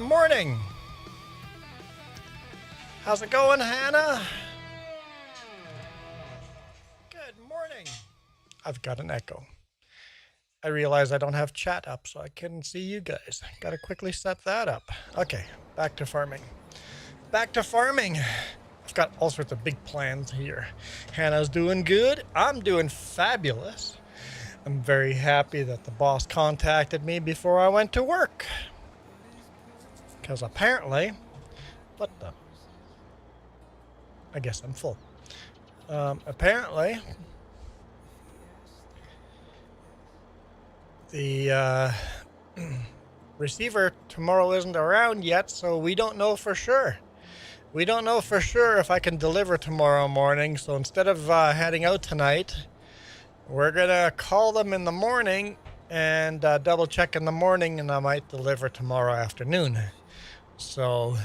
morning. How's it going, Hannah? Good morning. I've got an echo. I realize I don't have chat up, so I couldn't see you guys. Gotta quickly set that up. Okay, back to farming. Back to farming. I've got all sorts of big plans here. Hannah's doing good. I'm doing fabulous. I'm very happy that the boss contacted me before I went to work. Because apparently, what the? I guess I'm full. Apparently, the receiver tomorrow isn't around yet, so we don't know for sure. We don't know for sure if I can deliver tomorrow morning, so instead of heading out tonight, we're gonna call them in the morning and double check in the morning, and I might deliver tomorrow afternoon. So,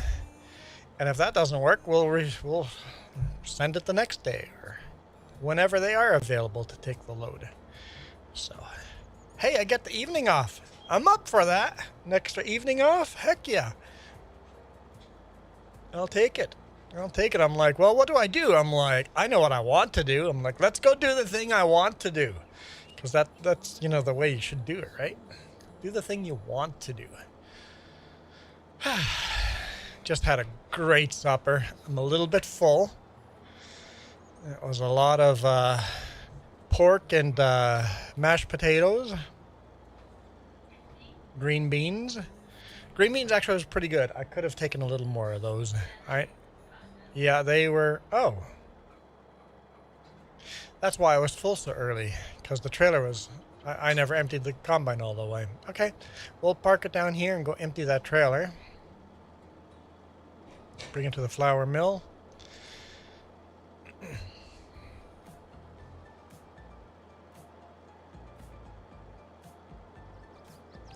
and if that doesn't work, we'll send it the next day or whenever they are available to take the load. So, hey, I get the evening off. I'm up for that. An extra evening off? Heck yeah. I'll take it. I'll take it. I'm like, well, what do I do? I'm like, I know what I want to do. I'm like, let's go do the thing I want to do. Because that's, you know, the way you should do it, right? Do the thing you want to do. Just had a great supper. I'm a little bit full. It was a lot of pork and mashed potatoes. Green beans. Green beans actually was pretty good. I could have taken a little more of those. Yeah, they were... Oh. That's why I was full so early. Because the trailer was... I never emptied the combine all the way. Okay. We'll park it down here and go empty that trailer. Bring it to the flour mill.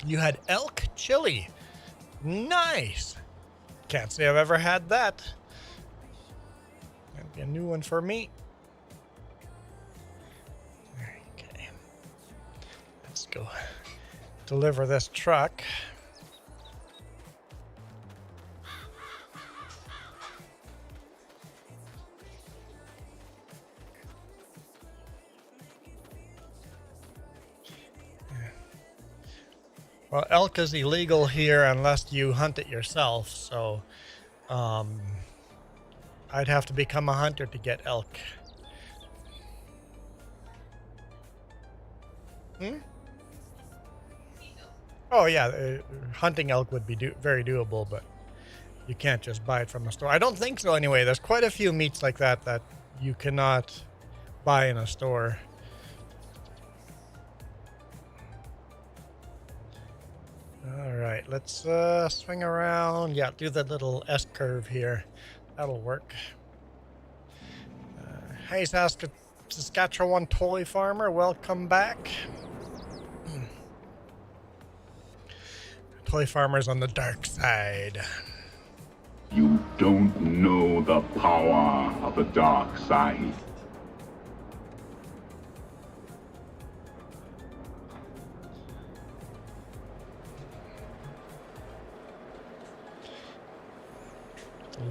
You had elk chili. Nice. Can't say I've ever had that. That'd be a new one for me. Okay. Let's go deliver this truck. Well, elk is illegal here unless you hunt it yourself, so I'd have to become a hunter to get elk. Oh yeah, hunting elk would be very doable, but you can't just buy it from a store. I don't think so anyway. There's quite a few meats like that that you cannot buy in a store. All right, let's swing around. Yeah, do the little S-curve here. That'll work. Hey, Saskatchewan toy farmer, welcome back. Toy farmer's on the dark side. You don't know the power of the dark side.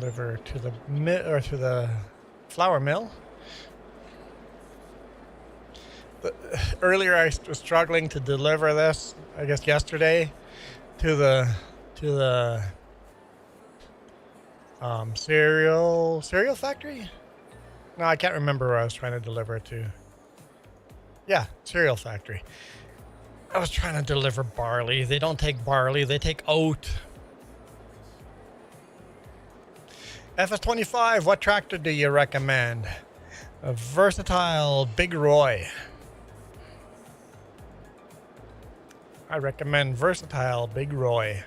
Deliver to the flour mill. Earlier I was struggling to deliver this, I guess yesterday, to the cereal factory? No, I can't remember where I was trying to deliver it to. Yeah, cereal factory. I was trying to deliver barley. They don't take barley, they take oat. FS22, what tractor do you recommend? A versatile Big Roy. I recommend versatile Big Roy.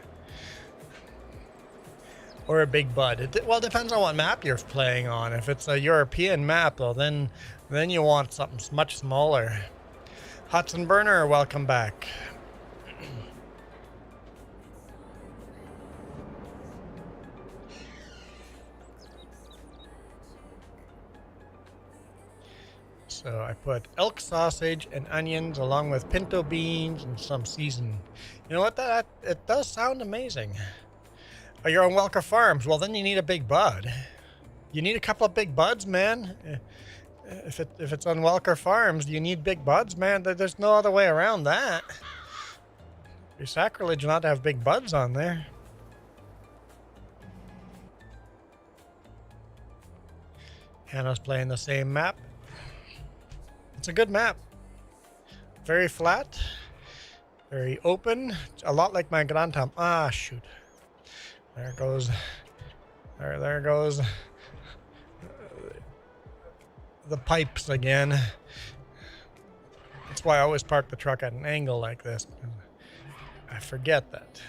Or a Big Bud. Well, it depends on what map you're playing on. If it's a European map, well, then you want something much smaller. Hudson Burner, welcome back. So I put elk sausage and onions along with pinto beans and some seasoning. You know what? It does sound amazing. Oh, you're on Welker Farms. Well, then you need a big bud. You need a couple of big buds, man. If it's on Welker Farms, you need big buds, man. There's no other way around that. It'd be sacrilege not to have big buds on there. Hannah's playing the same map. It's a good map. Very flat. Very open. A lot like my Grand Tam. Ah, shoot. There it goes. There goes the pipes again. That's why I always park the truck at an angle like this. I forget that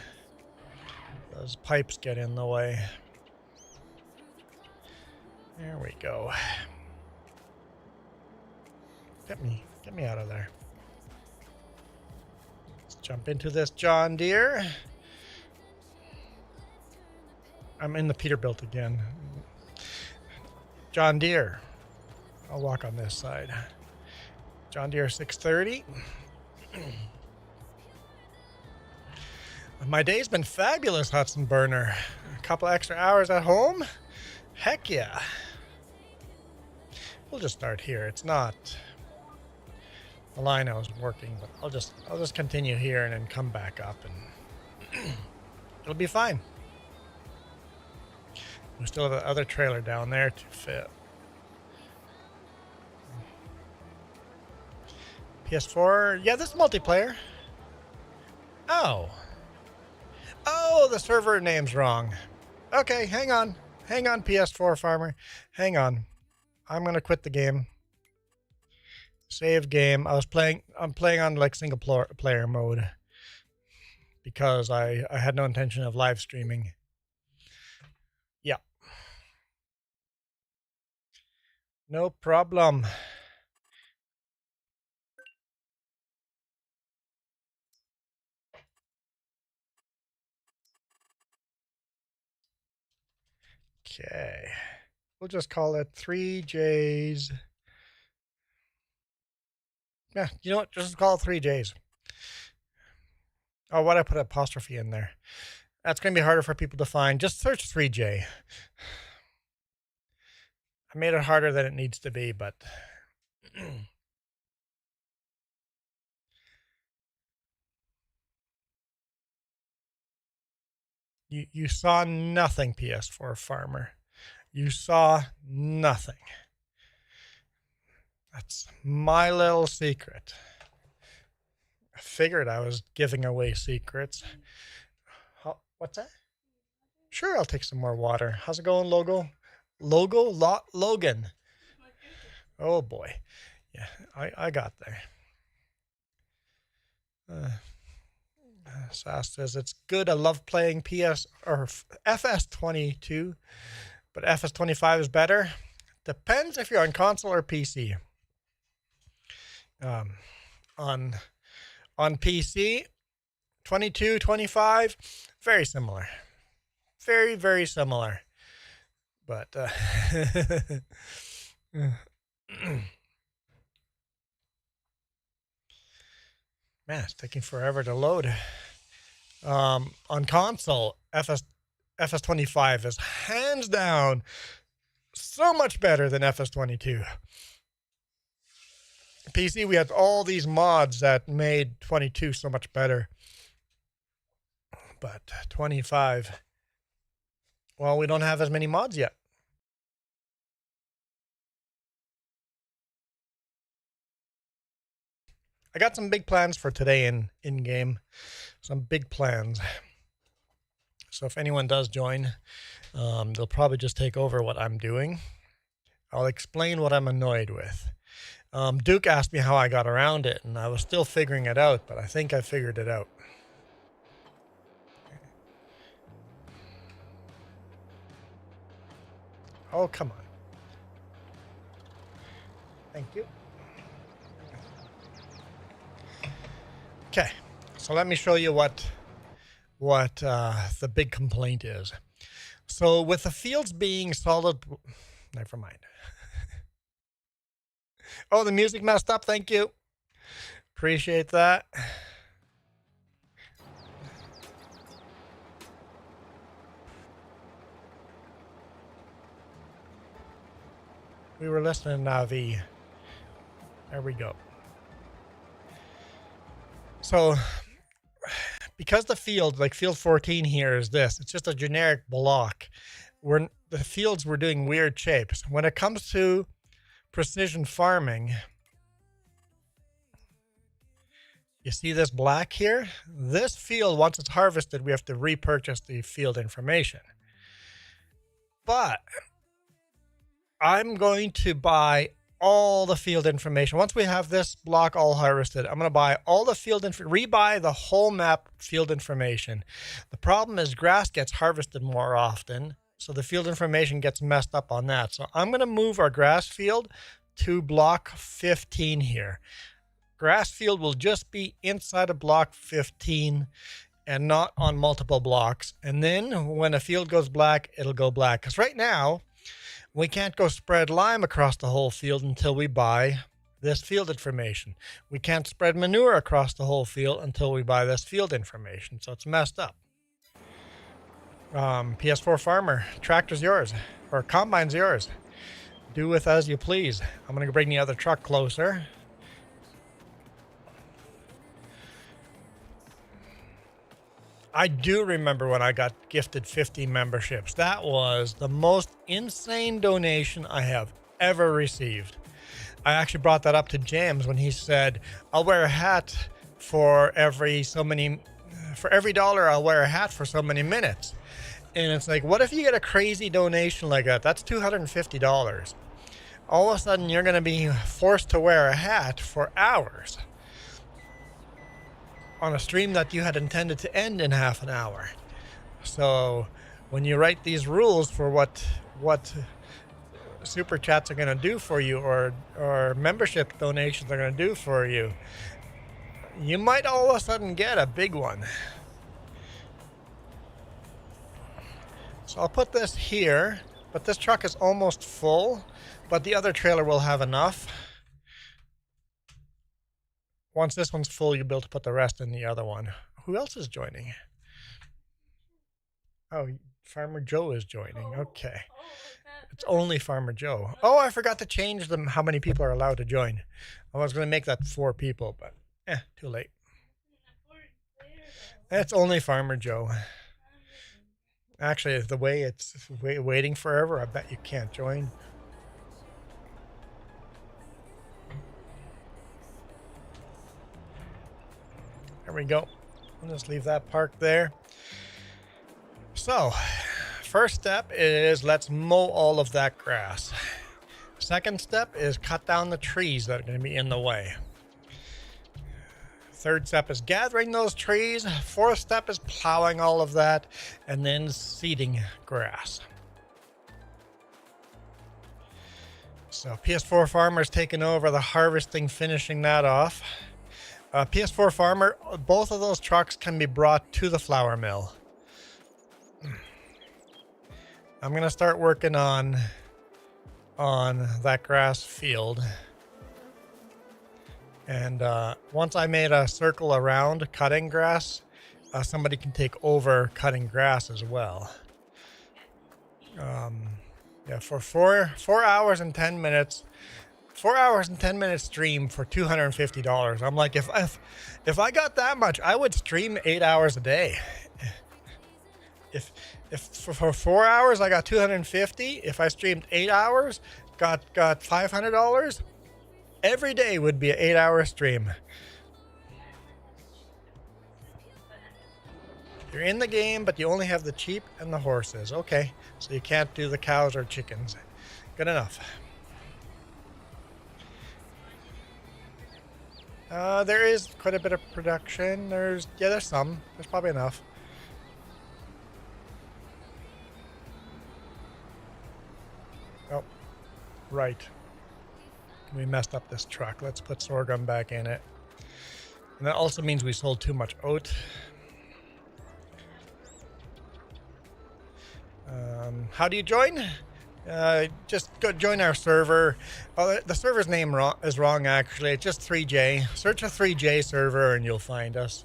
those pipes get in the way. There we go. Get me out of there. Let's jump into this John Deere. I'm in the Peterbilt again. John Deere. I'll walk on this side. John Deere 630. My day's been fabulous, Hudson Burner. A couple extra hours at home. Heck yeah. We'll just start here. It's not the line I was working, but I'll just continue here and then come back up, and it'll be fine. We still have the other trailer down there to fit. PS4, yeah, this is multiplayer. Oh, the server name's wrong. Okay, hang on, PS4 farmer, hang on. I'm gonna quit the game. Save game. I'm playing on like single player mode because I had no intention of live streaming. Yeah. No problem. Okay. We'll just call it 3Js. Yeah, you know what? Just call it 3Js. Oh, why'd I put an apostrophe in there? That's going to be harder for people to find. Just search 3J. I made it harder than it needs to be, but... You saw nothing, PS4 farmer. You saw nothing. That's my little secret. I figured I was giving away secrets. What's that? Sure, I'll take some more water. How's it going, Logan? Oh boy. Yeah, I got there. Sass says it's good. I love playing FS22, but FS25 is better. Depends if you're on console or PC. On PC, 22, 25, very similar. Very, very similar. But man, it's taking forever to load. On console, FS25 is hands down so much better than FS22. PC, we had all these mods that made 22 so much better. But 25, well, we don't have as many mods yet. I got some big plans for today in game. Some big plans. So if anyone does join, they'll probably just take over what I'm doing. I'll explain what I'm annoyed with. Duke asked me how I got around it, and I was still figuring it out, but I think I figured it out. Oh, come on. Thank you. Okay, so let me show you what the big complaint is. So with the fields being solid, never mind. Oh, the music messed up. Thank you. Appreciate that. We were listening to V. There we go. So, because the field, like field 14 here is this, it's just a generic block. The fields were doing weird shapes. When it comes to precision farming, you see this black here? This field, once it's harvested, we have to repurchase the field information. But I'm going to buy all the field information. Once we have this block all harvested, I'm going to buy all the field rebuy the whole map field information. The problem is grass gets harvested more often, so the field information gets messed up on that. So I'm going to move our grass field to block 15 here. Grass field will just be inside of block 15 and not on multiple blocks. And then when a field goes black, it'll go black. Because right now, we can't go spread lime across the whole field until we buy this field information. We can't spread manure across the whole field until we buy this field information. So it's messed up. PS4 Farmer, tractor's yours, or combine's yours. Do with as you please. I'm going to bring the other truck closer. I do remember when I got gifted 50 memberships. That was the most insane donation I have ever received. I actually brought that up to James when he said, I'll wear a hat for every dollar, I'll wear a hat for so many minutes. And it's like, what if you get a crazy donation like that? That's $250. All of a sudden, you're going to be forced to wear a hat for hours on a stream that you had intended to end in half an hour. So when you write these rules for what super chats are going to do for you, or membership donations are going to do for you, you might all of a sudden get a big one. So I'll put this here, but this truck is almost full, but the other trailer will have enough. Once this one's full, you'll be able to put the rest in the other one. Who else is joining? Oh, Farmer Joe is joining. Okay. It's only Farmer Joe. Oh, I forgot to change them how many people are allowed to join. I was going to make that 4 people, but too late. It's only Farmer Joe. Actually, the way it's waiting forever, I bet you can't join. There we go. I'll just leave that parked there. So, first step is let's mow all of that grass. Second step is cut down the trees that are going to be in the way. Third step is gathering those trees. Fourth step is plowing all of that and then seeding grass. So PS4 Farmer's taking over the harvesting, finishing that off. PS4 Farmer, both of those trucks can be brought to the flour mill. I'm going to start working on that grass field. And once I made a circle around cutting grass, somebody can take over cutting grass as well. Yeah, for 4 hours and 10 minutes. 4 hours and 10 minutes stream for $250. I'm like, if I got that much, I would stream 8 hours a day. If for 4 hours I got $250, if I streamed 8 hours, got $500, every day would be an 8-hour stream. You're in the game, but you only have the sheep and the horses. Okay, so you can't do the cows or chickens. Good enough. There is quite a bit of production. There's some. There's probably enough. Oh, right. We messed up this truck. Let's put sorghum back in it. And that also means we sold too much oat. How do you join? Just go join our server. Oh, the server's name is wrong, actually. It's just 3J. Search a 3J server and you'll find us.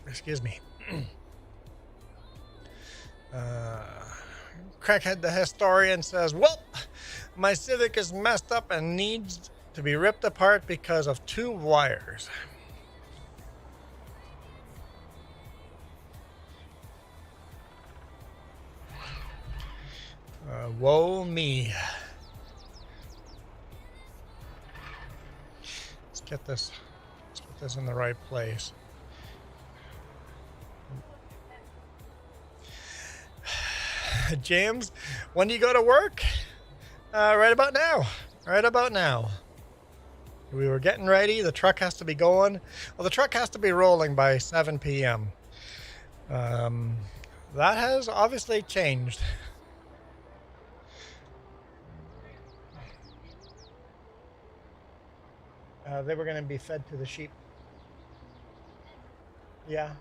Excuse me. Crackhead the Historian says, well, my Civic is messed up and needs to be ripped apart because of 2 wires. Woe me. Let's get this. Let's put this in the right place. James, when do you go to work? Right about now. Right about now. We were getting ready. The truck has to be going. Well, the truck has to be rolling by 7 p.m. That has obviously changed. They were going to be fed to the sheep. Yeah.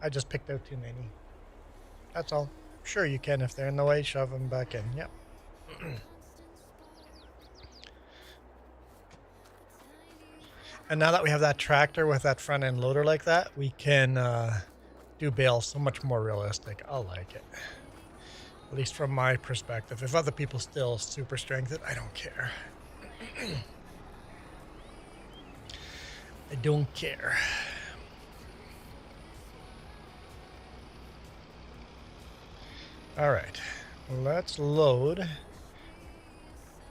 I just picked out too many. That's all. Sure you can. If they're in the way, shove them back in. Yep. And now that we have that tractor with that front end loader like that, we can do bales so much more realistic. I like it. At least from my perspective. If other people still super strength it, I don't care. I don't care. All right, let's load. I'm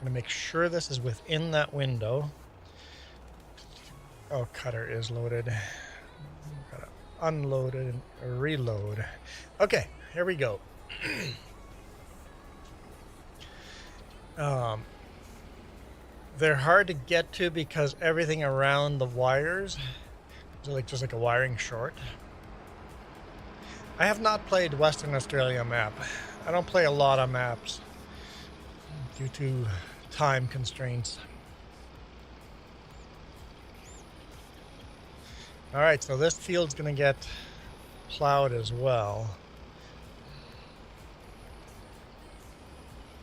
gonna make sure this is within that window. Oh, cutter is loaded. Gotta unload it and reload. Okay, here we go. They're hard to get to because everything around the wires is like just like a wiring short. I have not played Western Australia map. I don't play a lot of maps due to time constraints. All right, so this field's gonna get plowed as well.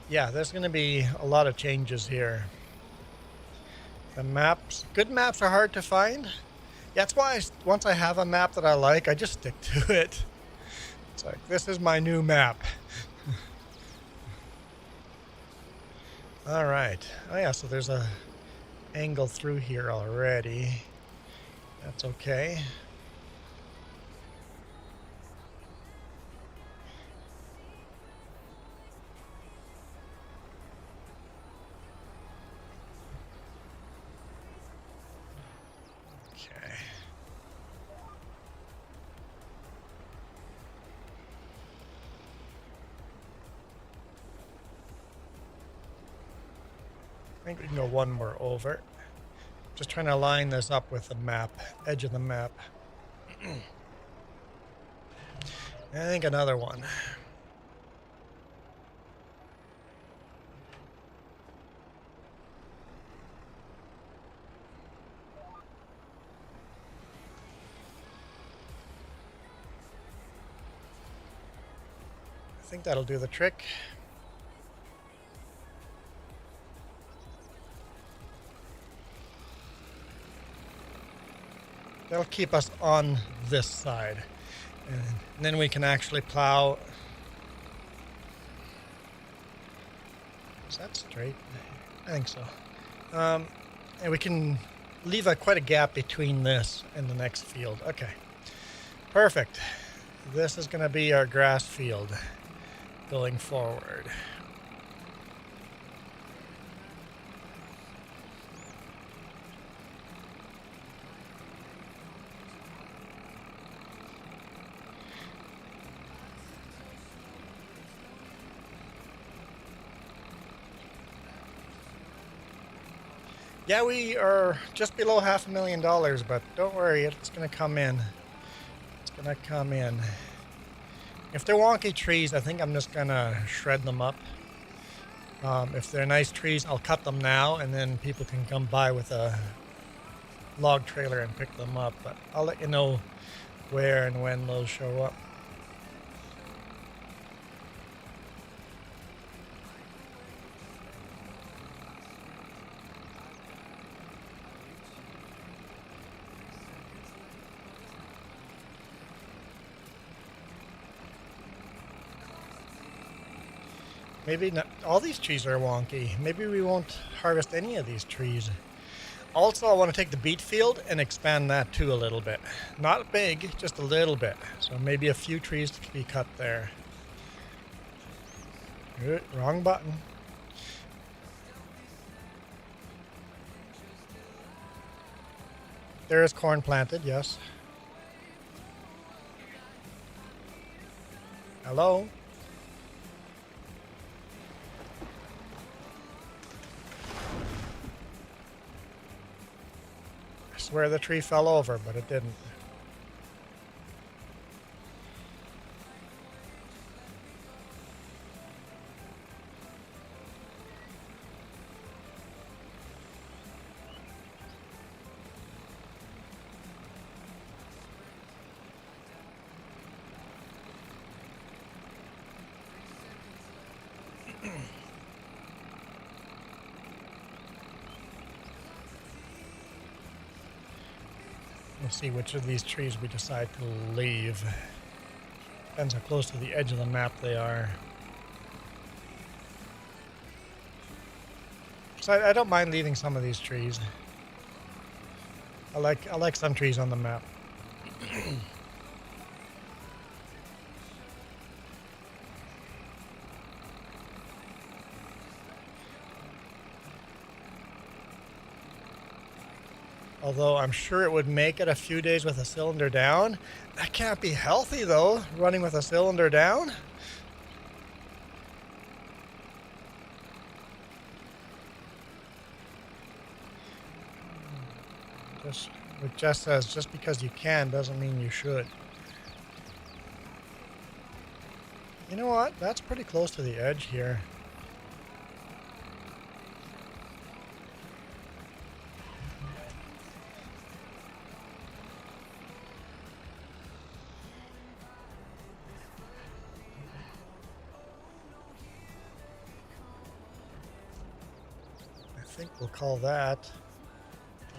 Yeah, there's gonna be a lot of changes here. The maps, good maps are hard to find. Yeah, that's why once I have a map that I like, I just stick to it. It's like, this is my new map. All right. Oh yeah, so there's a angle through here already. That's okay. Okay. I think we can go one more over. Just trying to line this up with the map, edge of the map. I think another one. I think that'll do the trick. That'll keep us on this side. And then we can actually plow. Is that straight? I think so. And we can leave quite a gap between this and the next field. Okay. Perfect. This is going to be our grass field going forward. Yeah, we are just below $500,000, but don't worry, it's going to come in. It's going to come in. If they're wonky trees, I think I'm just going to shred them up. If they're nice trees, I'll cut them now, and then people can come by with a log trailer and pick them up. But I'll let you know where and when those show up. Maybe not. All these trees are wonky. Maybe we won't harvest any of these trees. Also, I want to take the beet field and expand that too a little bit. Not big, just a little bit. So maybe a few trees to be cut there. Wrong button. There is corn planted, yes. Hello? I swear the tree fell over, but it didn't. We'll see which of these trees we decide to leave. Depends how close to the edge of the map they are. So I don't mind leaving some of these trees. I like some trees on the map. Although I'm sure it would make it a few days with a cylinder down. That can't be healthy though, running with a cylinder down. It just says just because you can doesn't mean you should. You know what? That's pretty close to the edge here. I think we'll call that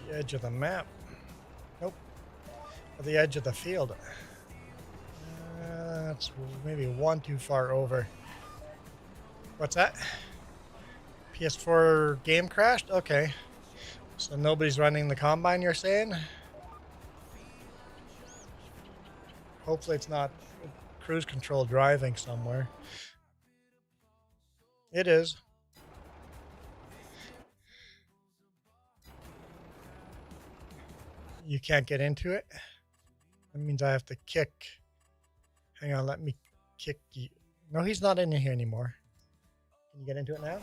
the edge of the map. Nope. Or the edge of the field. That's maybe one too far over. What's that? PS4 game crashed? Okay. So nobody's running the combine, you're saying? Hopefully it's not cruise control driving somewhere. It is. You can't get into it? That means I have to kick. Hang on, let me kick you. No, he's not in here anymore. Can you get into it now?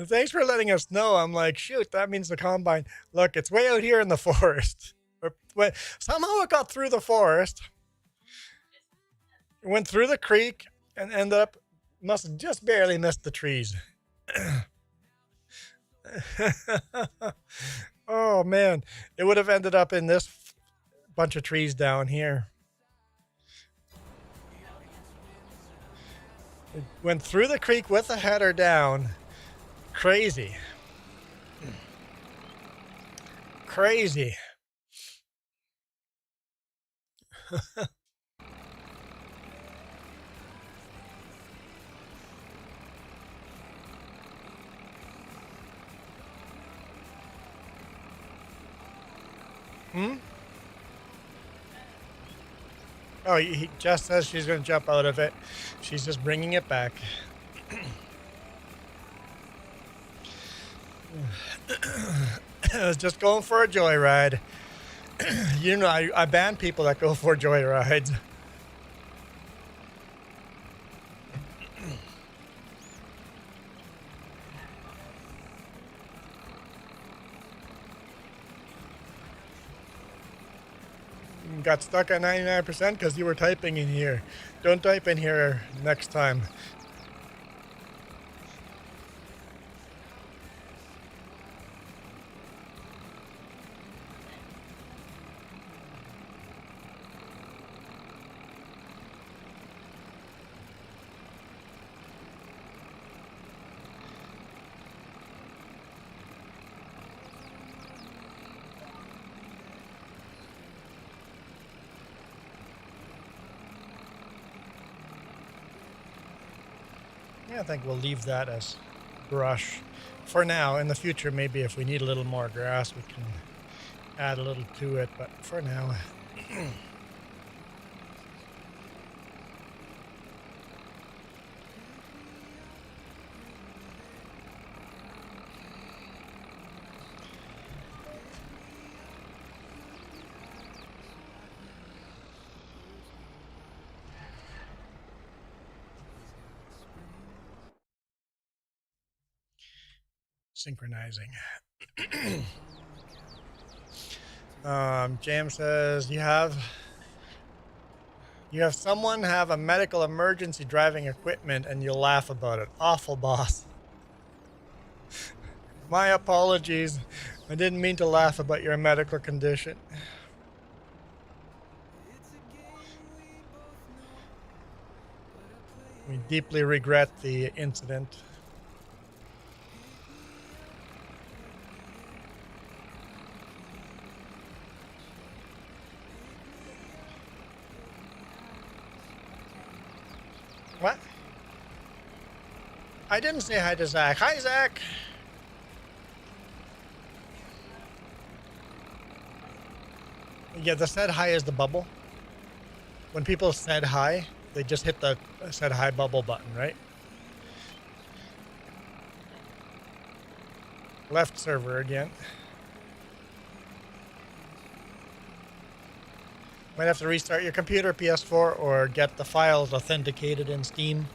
Thanks for letting us know. I'm like, shoot, that means the combine. Look, it's way out here in the forest. Somehow it got through the forest. It went through the creek and ended up, must have just barely missed the trees. Oh man, it would have ended up in this bunch of trees down here. It went through the creek with the header down. Crazy. Crazy. Oh, he just says she's going to jump out of it. She's just bringing it back. I was just going for a joyride. You know, I ban people that go for joyrides. Got stuck at 99% because you were typing in here. Don't type in here next time. Yeah, I think we'll leave that as brush for now. In the future, maybe if we need a little more grass, we can add a little to it, but for now. Synchronizing. Jam says you have someone have a medical emergency driving equipment and you'll laugh about it. Awful, boss. My apologies. I didn't mean to laugh about your medical condition. We deeply regret the incident. What? I didn't say hi to Zach. Hi, Zach. Yeah, the said hi is the bubble. When people said hi, they just hit the said hi bubble button, right? Left server again. Might have to restart your computer, PS4, or get the files authenticated in Steam.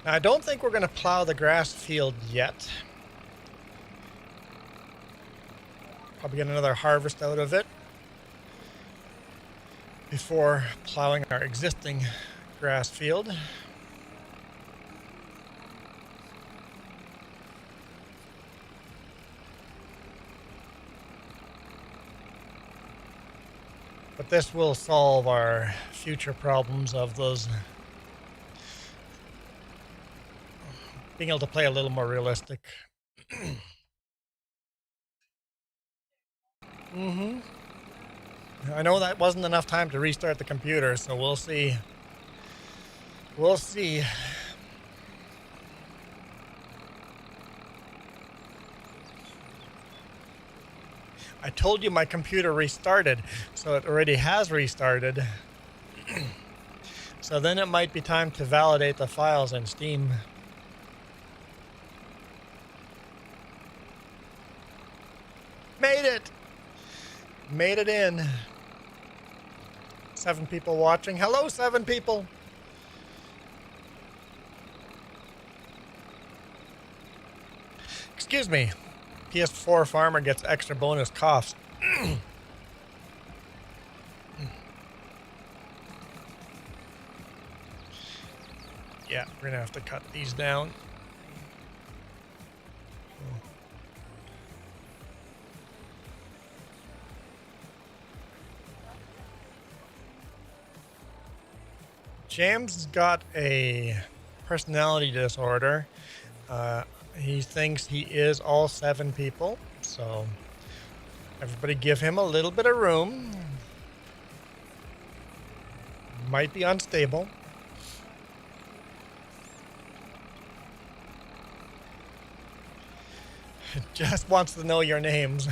Now, I don't think we're going to plow the grass field yet. Probably get another harvest out of it before plowing our existing grass field. But this will solve our future problems of those being able to play a little more realistic. I know that wasn't enough time to restart the computer, so we'll see. We'll see. I told you my computer restarted, so it already has restarted. So then it might be time to validate the files in Steam. Made it! Made it in. 7 people watching. Hello, 7 people! Excuse me. PS4 farmer gets extra bonus coughs. Yeah, we're gonna have to cut these down. Jam's got a personality disorder. He thinks he is all 7 people, so everybody give him a little bit of room. Might be unstable. Just wants to know your names.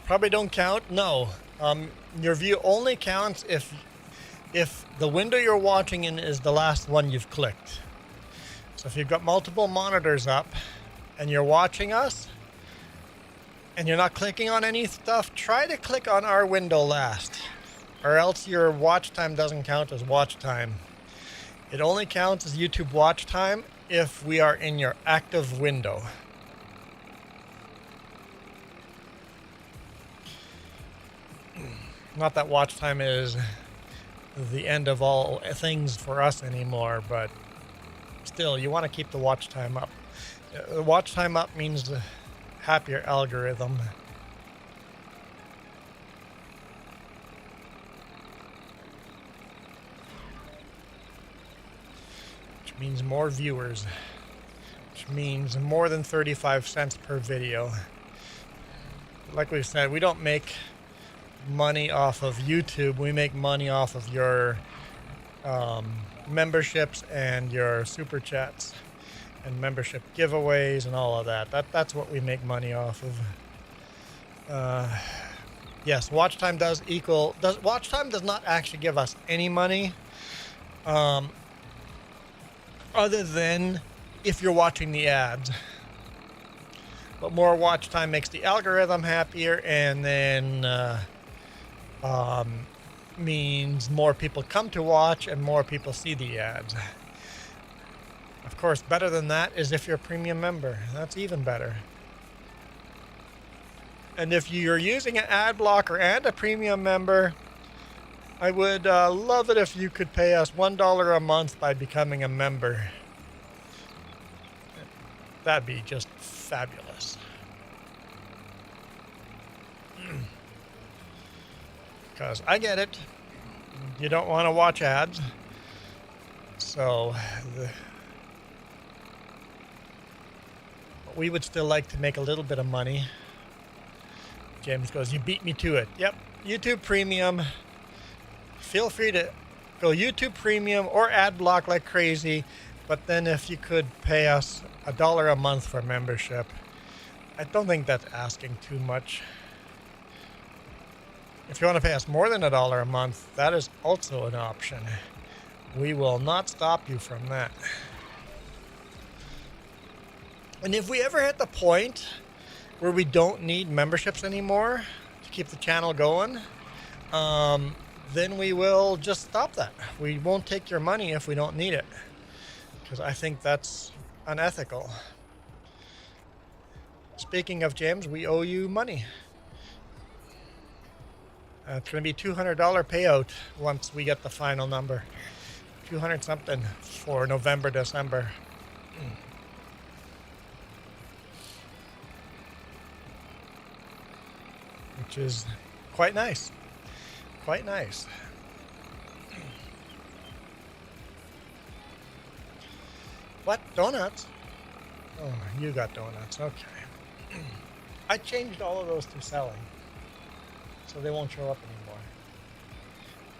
Probably don't count. No. Your view only counts if the window you're watching in is the last one you've clicked. So if you've got multiple monitors up and you're watching us and you're not clicking on any stuff, try to click on our window last, or else your watch time doesn't count as watch time. It only counts as YouTube watch time if we are in your active window. Not that watch time is the end of all things for us anymore, but still, you want to keep the watch time up. The watch time up means the happier algorithm. means more viewers, which means more than 35 cents per video. Like we've said, we don't make money off of YouTube. We make money off of your memberships and your super chats and membership giveaways and all of that. That's what we make money off of. Yes, watch time watch time does not actually give us any money, other than if you're watching the ads. But more watch time makes the algorithm happier, and then means more people come to watch and more people see the ads. Of course, better than that is if you're a premium member. That's even better. And if you're using an ad blocker and a premium member, I would love it if you could pay us $1 a month by becoming a member. That'd be just fabulous. Because I get it. You don't want to watch ads. So we would still like to make a little bit of money. James goes, you beat me to it. Yep, YouTube Premium. Feel free to go YouTube Premium or ad block like crazy. But then if you could pay us $1 a month for membership, I don't think that's asking too much. If you want to pay us more than $1 a month, that is also an option. We will not stop you from that. And if we ever hit the point where we don't need memberships anymore to keep the channel going, then we will just stop that. We won't take your money if we don't need it, because I think that's unethical. Speaking of James, we owe you money. It's going to be $200 payout once we get the final number. 200 something for November, December. Which is quite nice. Quite nice. What? Donuts? Oh, you got donuts. Okay. I changed all of those to selling, so they won't show up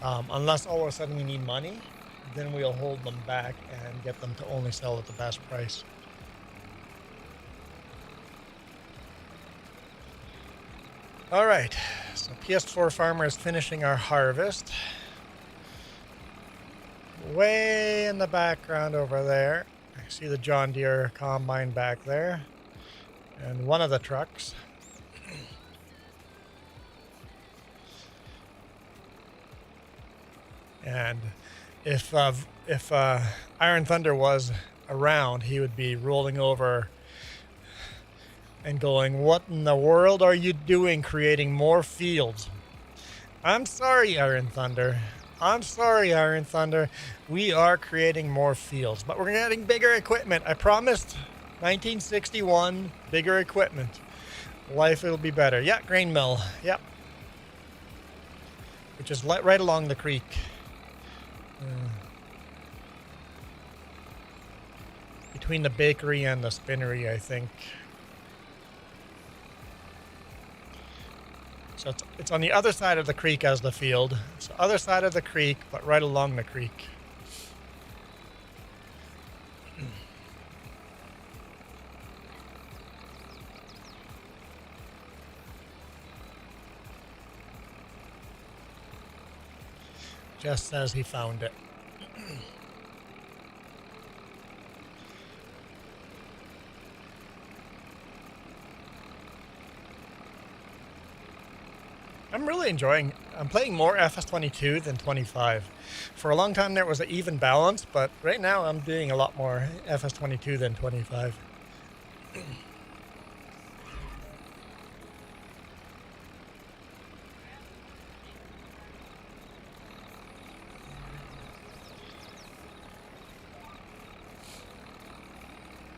anymore. Unless all of a sudden we need money, then we'll hold them back and get them to only sell at the best price. All right, so PS4 Farmer is finishing our harvest. Way in the background over there, I see the John Deere combine back there, and one of the trucks. And if Iron Thunder was around, he would be rolling over and going, "What in the world are you doing creating more fields?" I'm sorry, Iron Thunder. I'm sorry, Iron Thunder. We are creating more fields, but we're getting bigger equipment. I promised 1961, bigger equipment. Life will be better. Yeah, grain mill. Yep. Which is right along the creek. Between the bakery and the spinnery, I think. So it's on the other side of the creek as the field. It's the other side of the creek, but right along the creek. Just says he found it. I'm playing more FS22 than 25. For a long time there was an even balance, but right now I'm doing a lot more FS22 than 25.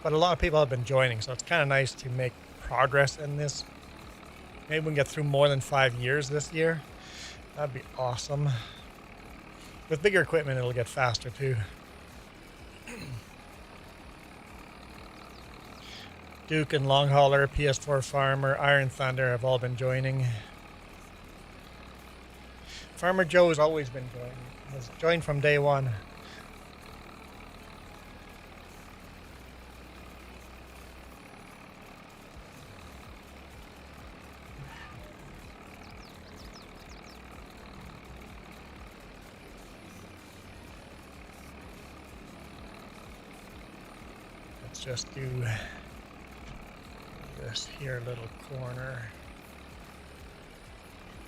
But a lot of people have been joining, so it's kind of nice to make progress in this. Maybe we can get through more than 5 years this year. That'd be awesome. With bigger equipment, it'll get faster too. Duke and Long Hauler, PS4 Farmer, Iron Thunder have all been joining. Farmer Joe has always been joining. Has joined from day one. Let's just do this here little corner.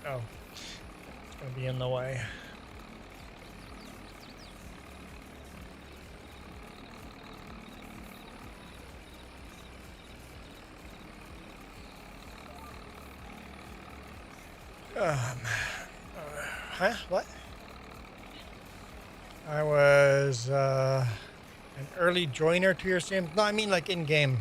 Oh, it's going to be in the way. Huh? What? I was an early joiner to your stream. No, I mean like in game,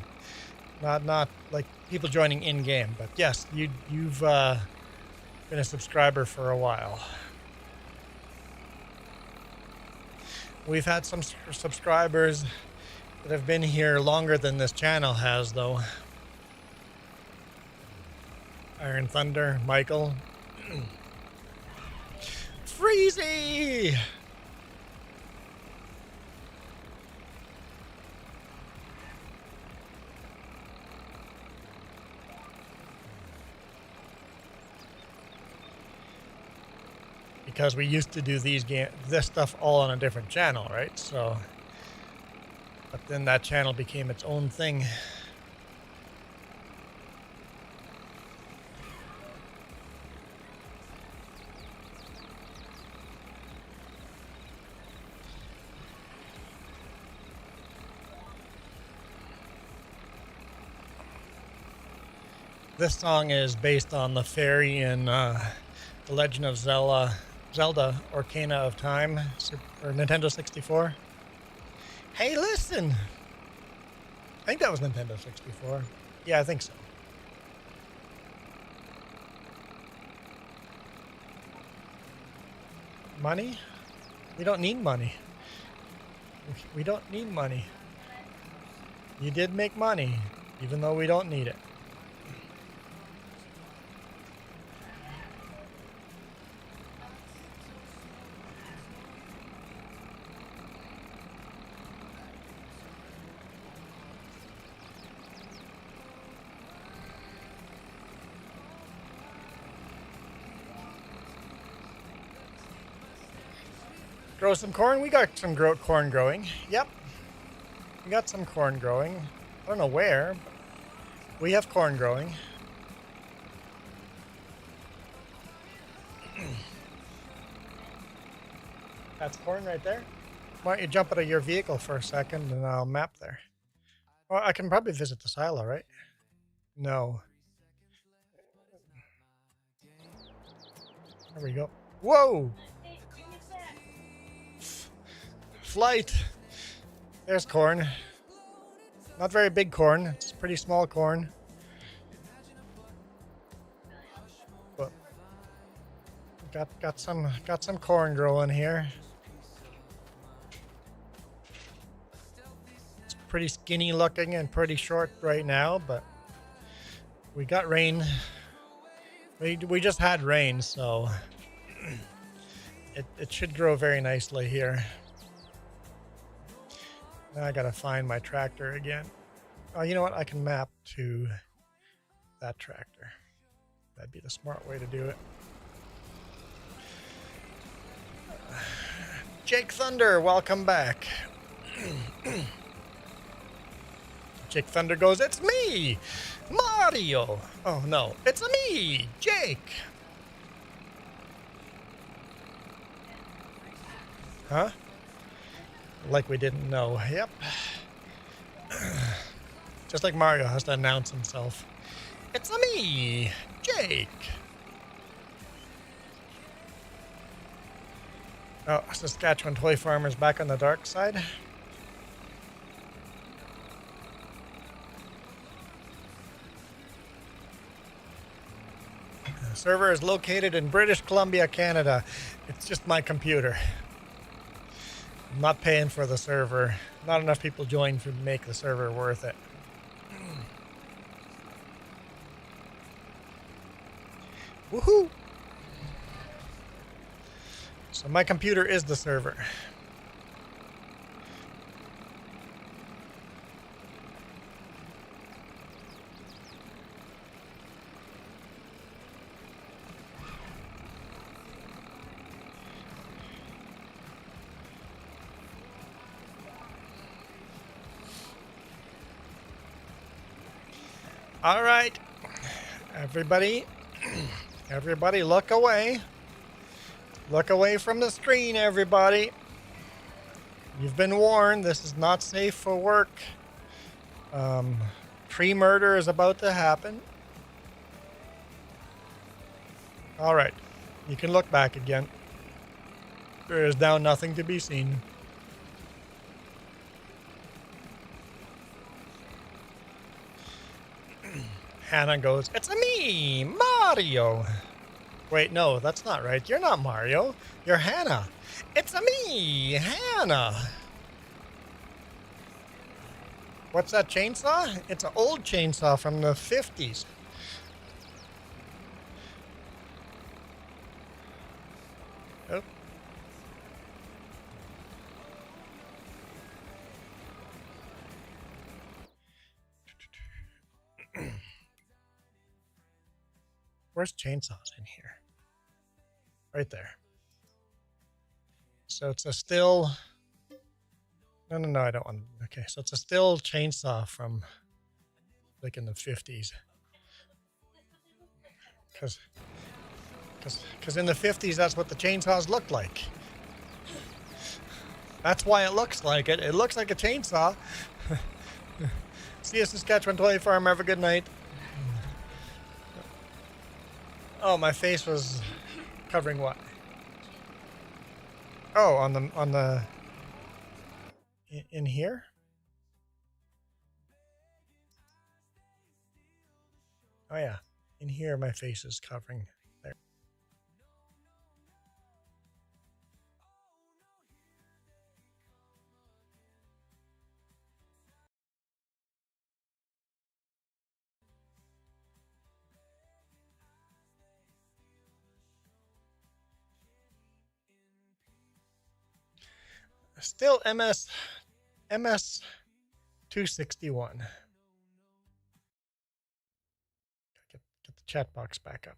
not like people joining in game. But yes, you've been a subscriber for a while. We've had some subscribers that have been here longer than this channel has, though. Iron Thunder, Michael. Freezy! Because we used to do this stuff all on a different channel, right? So, but then that channel became its own thing. This song is based on the fairy in The Legend of Zelda, Ocarina of Time, or Nintendo 64. Hey, listen! I think that was Nintendo 64. Yeah, I think so. Money? We don't need money. We don't need money. You did make money, even though we don't need it. Grow some corn? We got some corn growing. Yep. We got some corn growing. I don't know where, but we have corn growing. That's corn right there. Why don't you jump out of your vehicle for a second and I'll map there. Well, I can probably visit the silo, right? No. There we go. Whoa! Flight! There's corn. Not very big corn. It's pretty small corn. But got some corn growing here. It's pretty skinny looking and pretty short right now, but we got rain. We just had rain, so it should grow very nicely here. Now I gotta find my tractor again. Oh, you know what? I can map to that tractor. That'd be the smart way to do it. Jake Thunder, welcome back. Jake Thunder goes, "It's me, Mario." Oh no, it's me, Jake. Huh? Like we didn't know. Yep. Just like Mario has to announce himself. It's me, Jake. Oh, Saskatchewan toy farmers back on the dark side. The server is located in British Columbia, Canada. It's just my computer. I'm not paying for the server. Not enough people join to make the server worth it. Woohoo! So my computer is the server. All right, everybody, everybody look away. Look away from the screen, everybody. You've been warned, this is not safe for work. Tree murder is about to happen. All right, you can look back again. There is now nothing to be seen. Hannah goes, "It's me, Mario." Wait, no, that's not right. You're not Mario. You're Hannah. It's me, Hannah. What's that chainsaw? It's an old chainsaw from the 50s. Oh. Where's chainsaws in here? Right there. So it's a still... No, I don't want... Okay, so it's a still chainsaw from like in the 50s. Because in the 50s, that's what the chainsaws looked like. That's why it looks like it. It looks like a chainsaw. See you, Saskatchewan Toy Farm. Have a good night. Oh, my face was covering what? Oh, on the in here? Oh yeah, in here my face is covering there. Still MS 261. Get the chat box back up.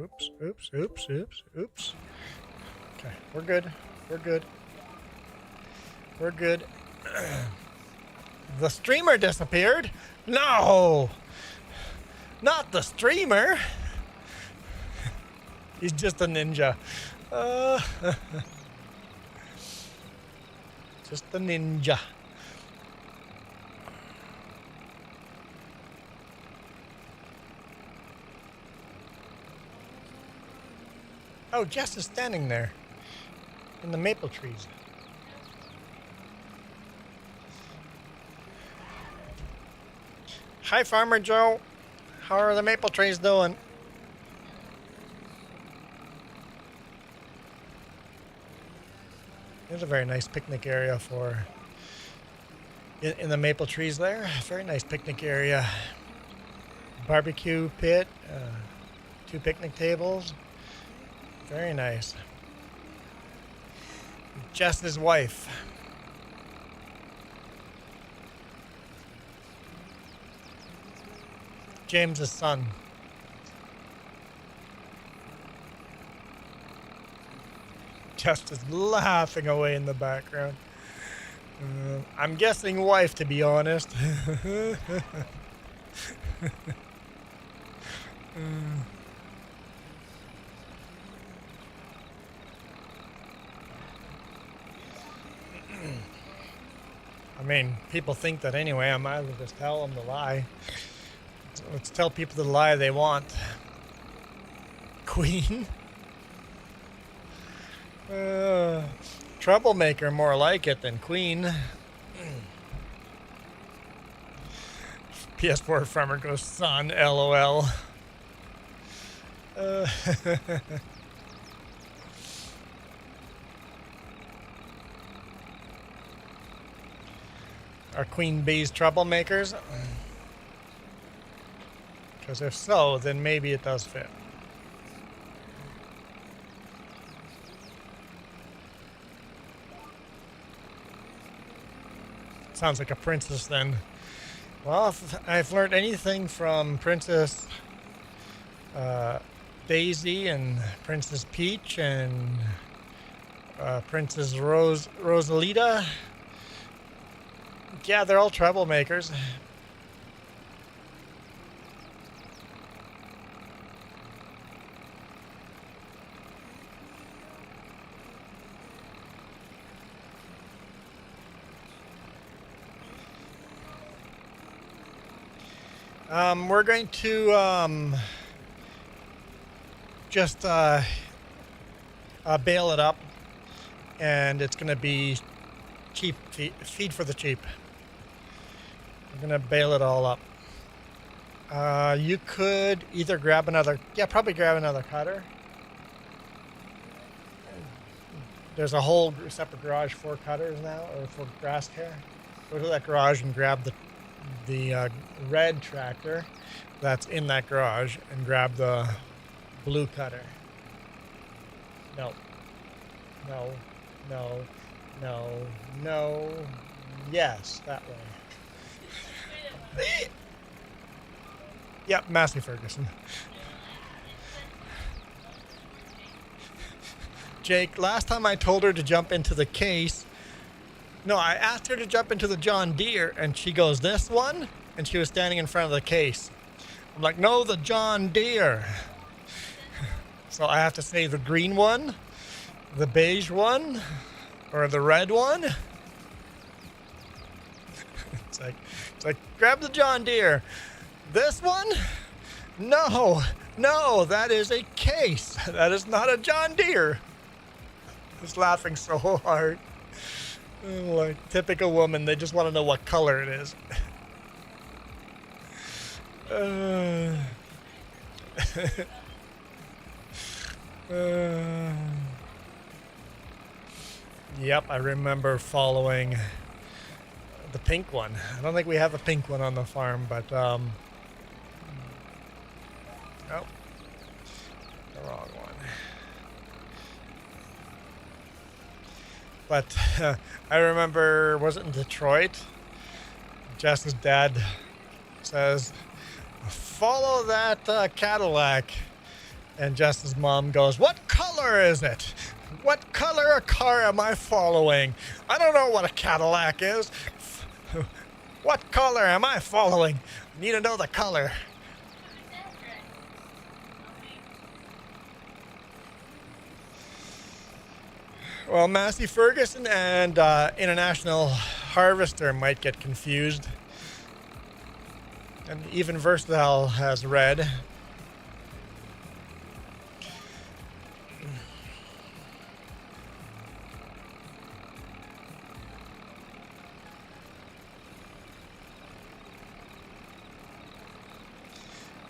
Oops. Okay, we're good. We're good. The streamer disappeared? No! Not the streamer! He's just a ninja. Just a ninja. Oh, Jess is standing there in the maple trees. Hi, Farmer Joe. How are the maple trees doing? There's a very nice picnic area for in the maple trees there. Very nice picnic area. Barbecue pit, 2 picnic tables. Very nice. Jess's wife. James's son. Jess is laughing away in the background. I'm guessing wife, to be honest. I mean, people think that anyway. I might as well just tell them the lie. So let's tell people the lie they want. Queen? Troublemaker, more like it than queen. PS4 farmer goes, son, LOL. Are queen bees troublemakers? Because if so, then maybe it does fit. Sounds like a princess then. Well, if I've learned anything from Princess Daisy and Princess Peach and Princess Rosalita, yeah, they're all troublemakers. We're going to just bail it up, and it's going to be cheap feed for the cheap. We're going to bail it all up. You could either grab another, probably grab another cutter. There's a whole separate garage for cutters now, or for grass care. Go to that garage and grab the red tractor that's in that garage and grab the blue cutter. No. Yes, that way. Yep, Massey Ferguson. Jake, last time I told her to jump into the case. No, I asked her to jump into the John Deere, and she goes, this one? And she was standing in front of the case. I'm like, no, the John Deere. So I have to say the green one, the beige one, or the red one? It's like, grab the John Deere. This one? No, that is a case. That is not a John Deere. I was laughing so hard. Like typical woman, they just want to know what color it is. Yep, I remember following the pink one. I don't think we have a pink one on the farm, but oh, the wrong one. But I remember, was it in Detroit? Jess's dad says, follow that Cadillac. And Jess's mom goes, what color is it? What color of car am I following? I don't know what a Cadillac is. What color am I following? I need to know the color. Well, Massey Ferguson and International Harvester might get confused. And even Versatile has red.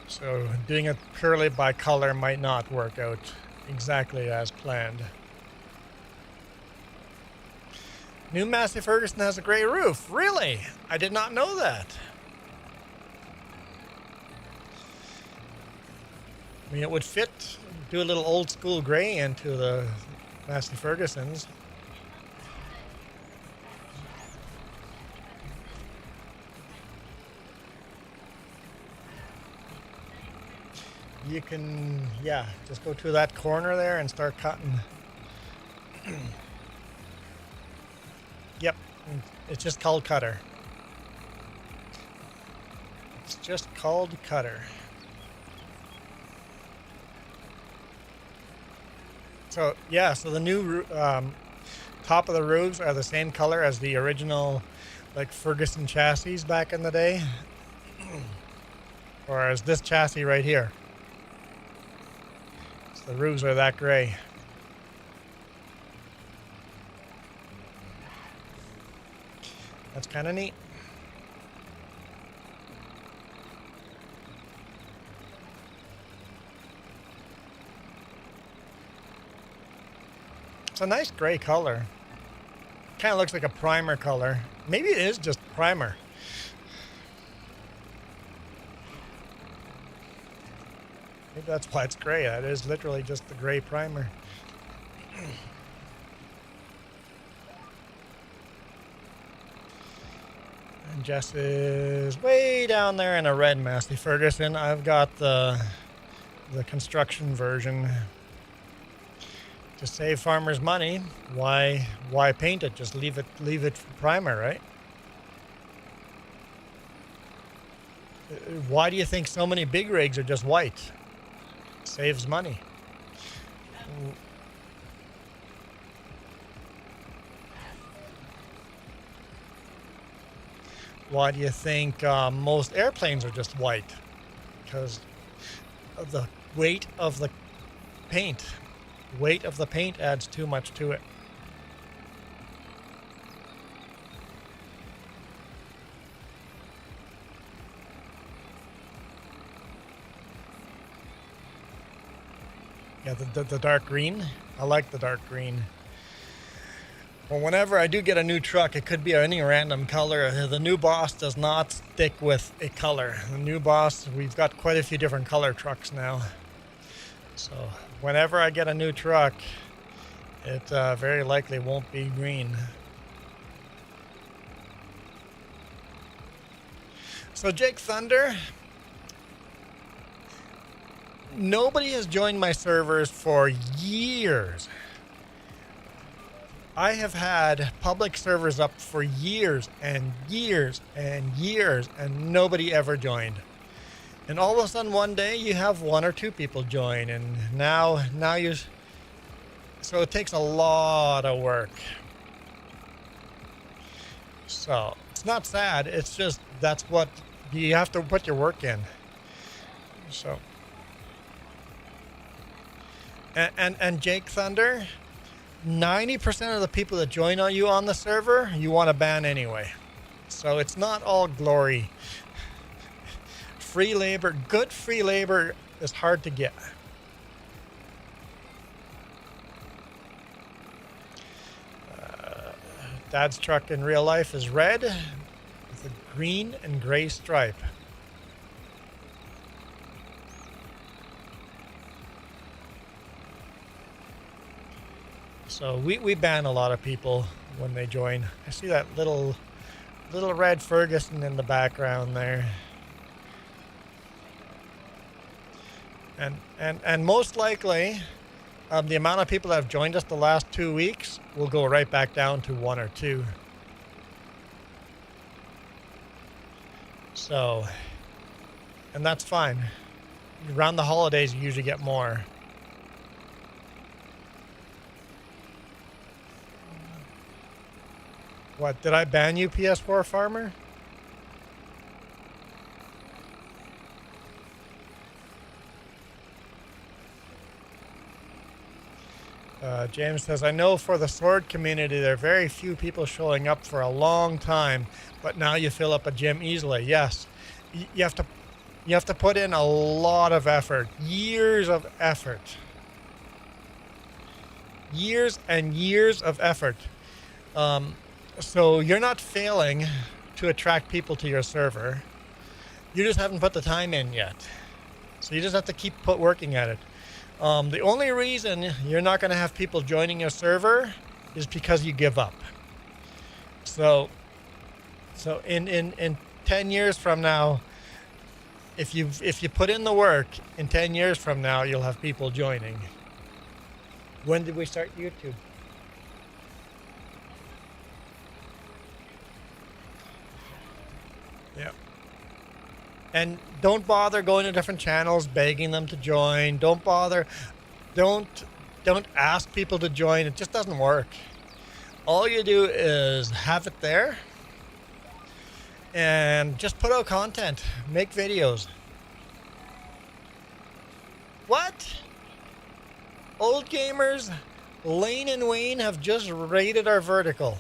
So doing it purely by color might not work out exactly as planned. New Massey Ferguson has a gray roof. Really? I did not know that. I mean, it would fit, do a little old school gray into the Massey Fergusons. You can, yeah, just go to that corner there and start cutting. Yep, it's just called cutter. It's just called cutter. So yeah, so the new top of the roofs are the same color as the original, like Ferguson chassis back in the day, or as this chassis right here. So the roofs are that gray. That's kind of neat. It's a nice gray color. Kind of looks like a primer color. Maybe it is just primer. Maybe that's why it's gray. That is literally just the gray primer. And Jess is way down there in a red Massey Ferguson. I've got the construction version. To save farmers money, why paint it? Just leave it for primer, right? Why do you think so many big rigs are just white? Saves money. Why do you think most airplanes are just white? Because of the weight of the paint. Weight of the paint adds too much to it. Yeah, the dark green. I like the dark green. Well, whenever I do get a new truck, it could be any random color. The new Boss does not stick with a color. The new Boss, we've got quite a few different color trucks now. So whenever I get a new truck, it very likely won't be green. So Jake Thunder, nobody has joined my servers for years. I have had public servers up for years and years and years, and nobody ever joined. And all of a sudden one day you have 1 or 2 people join, and now you. So it takes a lot of work. So it's not sad. It's just that's what you have to put your work in. So. And Jake Thunder, 90% of the people that join on you on the server, you want to ban anyway. So it's not all glory. Free labor, good free labor is hard to get. Dad's truck in real life is red with a green and gray stripe. So we ban a lot of people when they join. I see that little red Ferguson in the background there. And most likely, the amount of people that have joined us the last 2 weeks will go right back down to 1 or 2. So, and that's fine. Around the holidays, you usually get more. What, did I ban you, PS4 Farmer? James says, I know for the sword community, there are very few people showing up for a long time, but now you fill up a gym easily. Yes, you have to put in a lot of effort, years of effort, years and years of effort. So you're not failing to attract people to your server. You just haven't put the time in yet. So you just have to keep working at it. The only reason you're not going to have people joining your server is because you give up. So in 10 years from now, if you put in the work, in 10 years from now, you'll have people joining. When did we start YouTube? Yeah. And don't bother going to different channels, begging them to join. Don't bother. Don't ask people to join. It just doesn't work. All you do is have it there and just put out content. Make videos. What? Old gamers, Lane and Wayne have just raided our vertical.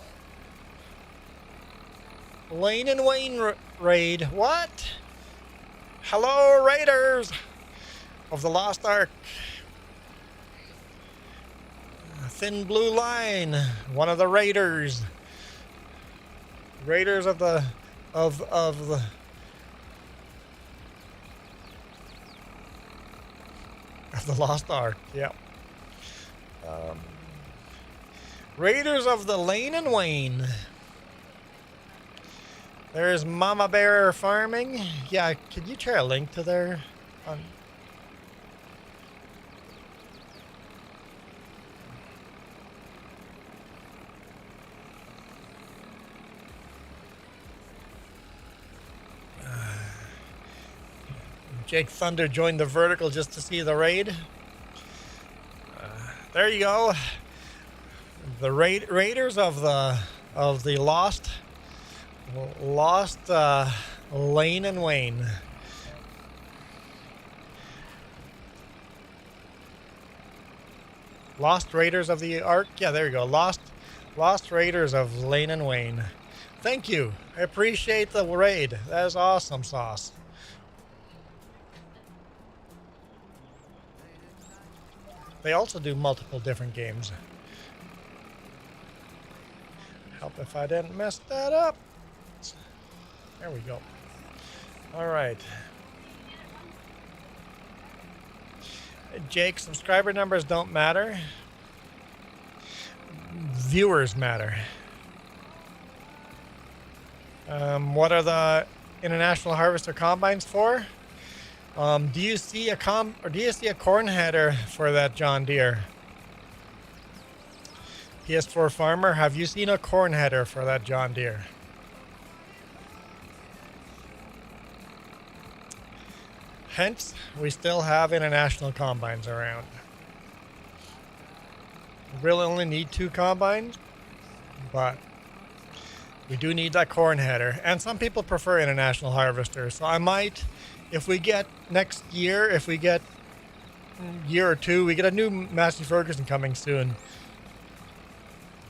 Lane and Wayne raid. What? Hello, Raiders of the Lost Ark. Thin Blue Line, one of the Raiders. Raiders of the Of the Lost Ark, yeah. Raiders of the Lane and Wayne. There's Mama Bear Farming. Yeah, could you share a link to their... Jake Thunder joined the vertical just to see the raid. There you go. The raiders of the lost Lane and Wayne. Lost Raiders of the Ark. Yeah, there you go. Lost Raiders of Lane and Wayne. Thank you. I appreciate the raid. That is awesome sauce. They also do multiple different games. Help if I didn't mess that up. There we go. All right. Jake, subscriber numbers don't matter. Viewers matter. What are the International Harvester Combines for? Do you see a corn header for that John Deere? PS4 Farmer, have you seen a corn header for that John Deere? Hence, we still have international combines around. We really only need 2 combines, but we do need that corn header. And some people prefer international harvesters, so I might... If we get next year, if we get a year or 2, we get a new Massey Ferguson coming soon.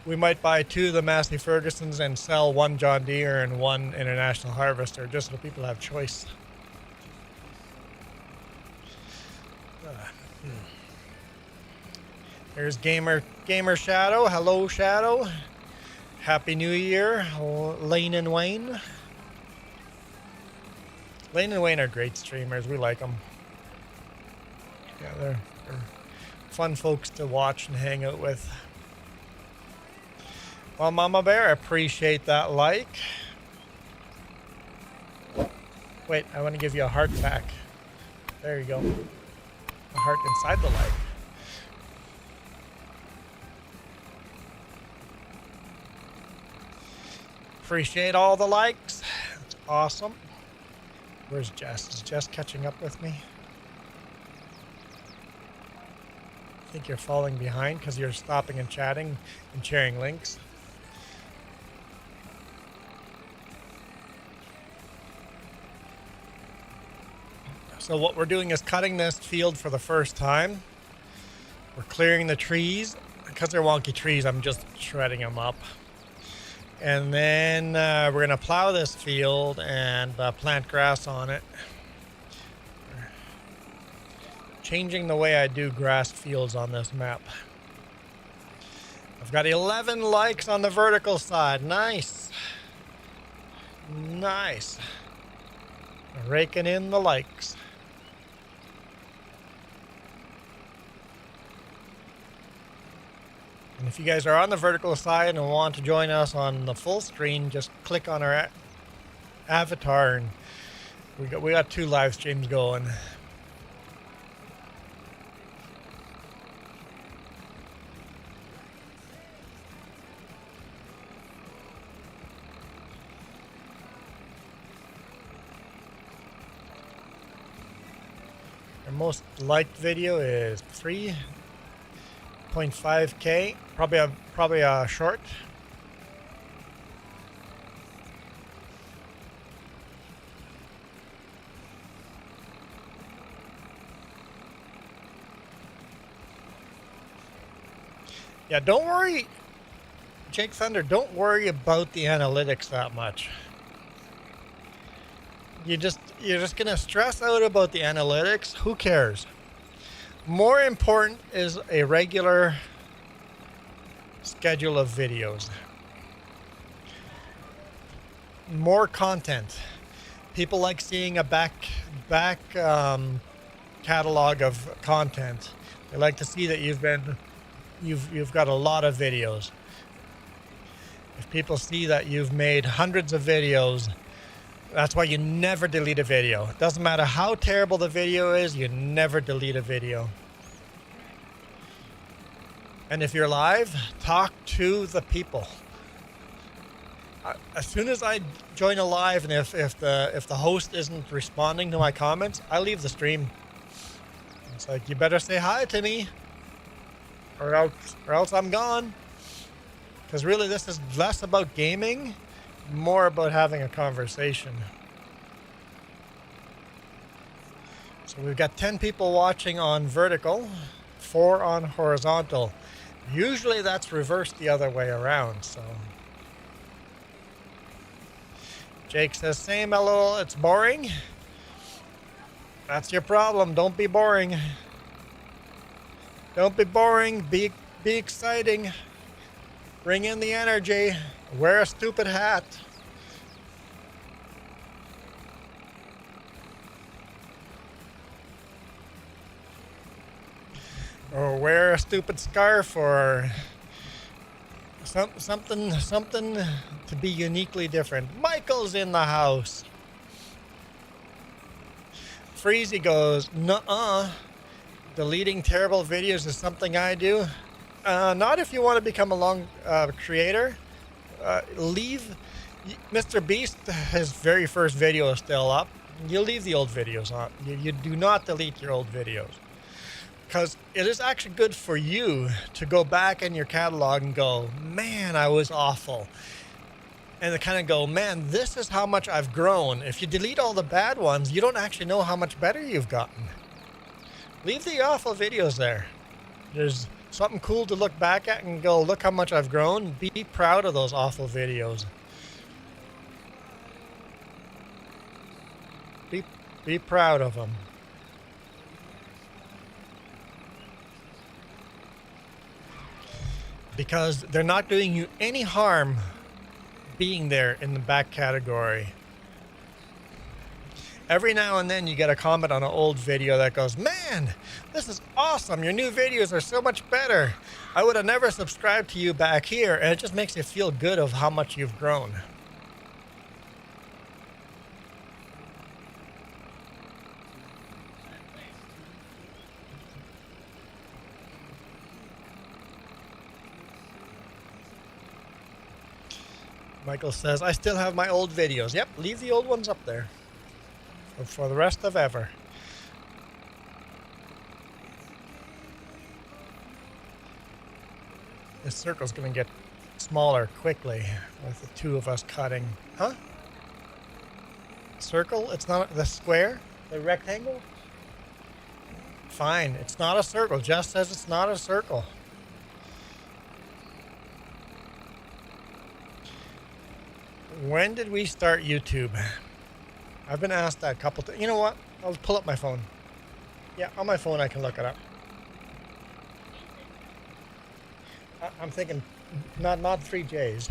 We might buy 2 of the Massey Fergusons and sell 1 John Deere and 1 International Harvester, just so people have choice. There's Gamer Shadow. Hello, Shadow. Happy New Year, Lane and Wayne. Lane and Wayne are great streamers. We like them. Yeah, they're fun folks to watch and hang out with. Well, Mama Bear, I appreciate that like. Wait, I want to give you a heart pack. There you go. A heart inside the like. Appreciate all the likes. That's awesome. Where's Jess? Is Jess catching up with me? I think you're falling behind because you're stopping and chatting and sharing links. So what we're doing is cutting this field for the first time. We're clearing the trees. Because they're wonky trees, I'm just shredding them up. And then we're going to plow this field and plant grass on it. Changing the way I do grass fields on this map. I've got 11 likes on the vertical side. Nice. Nice. Raking in the likes. And if you guys are on the vertical side and want to join us on the full screen, just click on our avatar, and we got 2 live streams going. Our most liked video is 3.5K, probably a short. Yeah, don't worry, Jake Thunder, don't worry about the analytics that much. You're just gonna stress out about the analytics. Who cares? More important is a regular schedule of videos. More content. People like seeing a back catalog of content. They like to see that you've got a lot of videos. If people see that you've made hundreds of videos, that's why you never delete a video. It doesn't matter how terrible the video is, you never delete a video. And if you're live, talk to the people. As soon as I join a live, and if the host isn't responding to my comments, I leave the stream. It's like, you better say hi to me, or else I'm gone. Because really, this is less about gaming, more about having a conversation. So we've got 10 people watching on vertical, 4 on horizontal. Usually that's reversed the other way around, so. Jake says, same, LOL, it's boring. That's your problem, don't be boring. Don't be boring, be exciting. Bring in the energy. Wear a stupid hat. Or wear a stupid scarf, or something to be uniquely different. Michael's in the house. Freezy goes, nuh-uh. Deleting terrible videos is something I do. Not if you want to become a long creator. Leave Mr. Beast. His very first video is still up. You leave the old videos on. You do not delete your old videos, because it is actually good for you to go back in your catalog and go, man, I was awful. And to kind of go, man, this is how much I've grown. If you delete all the bad ones, you don't actually know how much better you've gotten. Leave the awful videos there. There's something cool to look back at and go, look how much I've grown. Be proud of those awful videos. Be proud of them. Because they're not doing you any harm being there in the back category. Every now and then you get a comment on an old video that goes, man, this is awesome. Your new videos are so much better. I would have never subscribed to you back here. And it just makes you feel good of how much you've grown. Michael says, I still have my old videos. Yep, leave the old ones up there for the rest of ever. This circle's going to get smaller quickly with the two of us cutting. Huh? Circle? It's not the square? The rectangle? Fine, it's not a circle. Just says it's not a circle. When did we start YouTube? I've been asked that a couple times. You know what? I'll pull up my phone. Yeah, on my phone I can look it up. I'm thinking not 3Js.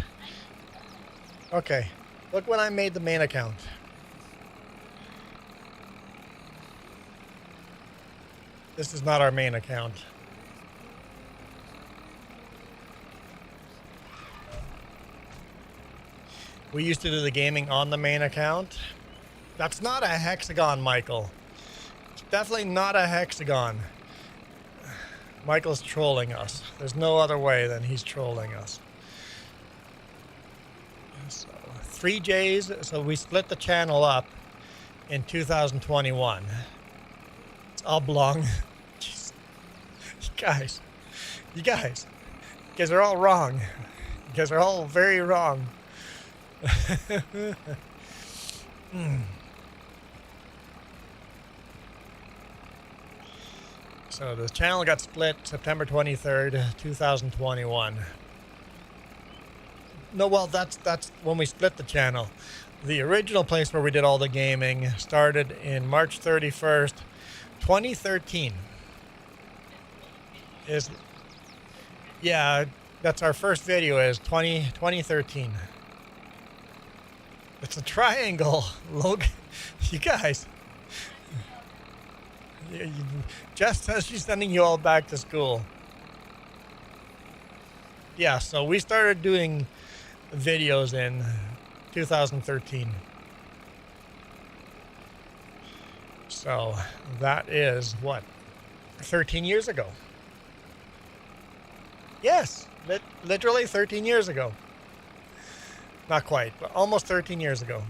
Okay. Look when I made the main account. This is not our main account. We used to do the gaming on the main account. That's not a hexagon, Michael. It's definitely not a hexagon. Michael's trolling us. There's no other way than he's trolling us. So, 3Js, so we split the channel up in 2021. It's oblong. Jeez. You guys are all wrong. You guys are all very wrong. So the channel got split September 23rd, 2021. No, well, that's when we split the channel. The original place where we did all the gaming started in March 31st, 2013. Yeah, that's our first video, is 2013. It's a triangle, Logan. You guys. Jess says she's sending you all back to school. Yeah, so we started doing videos in 2013. So that is what? 13 years ago. Yes, literally 13 years ago. Not quite, but almost 13 years ago.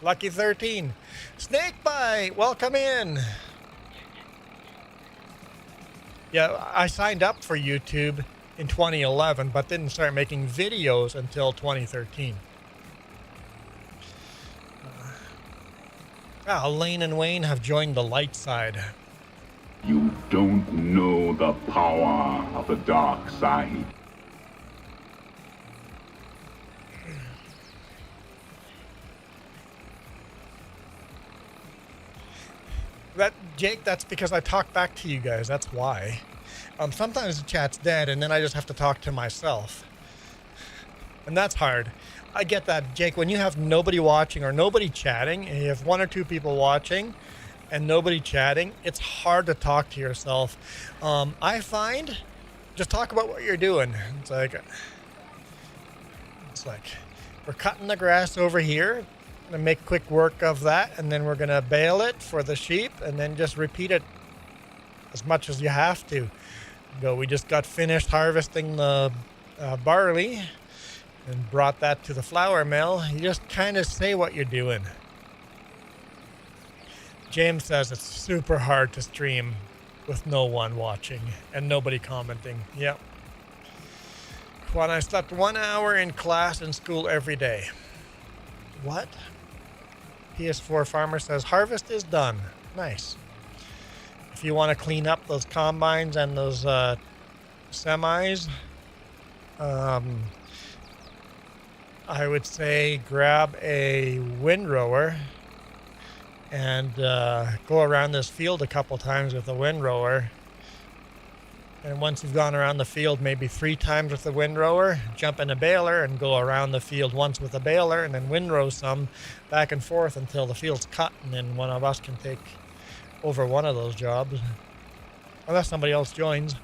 Lucky 13. Snakebite, welcome in. Yeah, I signed up for YouTube in 2011, but didn't start making videos until 2013. Lane and Wayne have joined the light side. You don't know the power of the dark side. Jake, that's because I talk back to you guys. That's why. Sometimes the chat's dead, and then I just have to talk to myself. And that's hard. I get that, Jake. When you have nobody watching or nobody chatting, and you have one or two people watching and nobody chatting, it's hard to talk to yourself. I find just talk about what you're doing. It's like we're cutting the grass over here. Gonna make quick work of that, and then we're gonna bale it for the sheep, and then just repeat it as much as you have to. We just got finished harvesting the barley and brought that to the flour mill. You just kind of say what you're doing. James says it's super hard to stream with no one watching and nobody commenting. Yep. When I slept 1 hour in class in school every day. What? PS4 Farmer says harvest is done. Nice. If you want to clean up those combines and those semis, I would say grab a windrower and go around this field a couple times with the windrower. And once you've gone around the field maybe 3 times with the windrower, jump in a baler and go around the field once with a baler, and then windrow some back and forth until the field's cut, and then one of us can take over one of those jobs. Unless somebody else joins.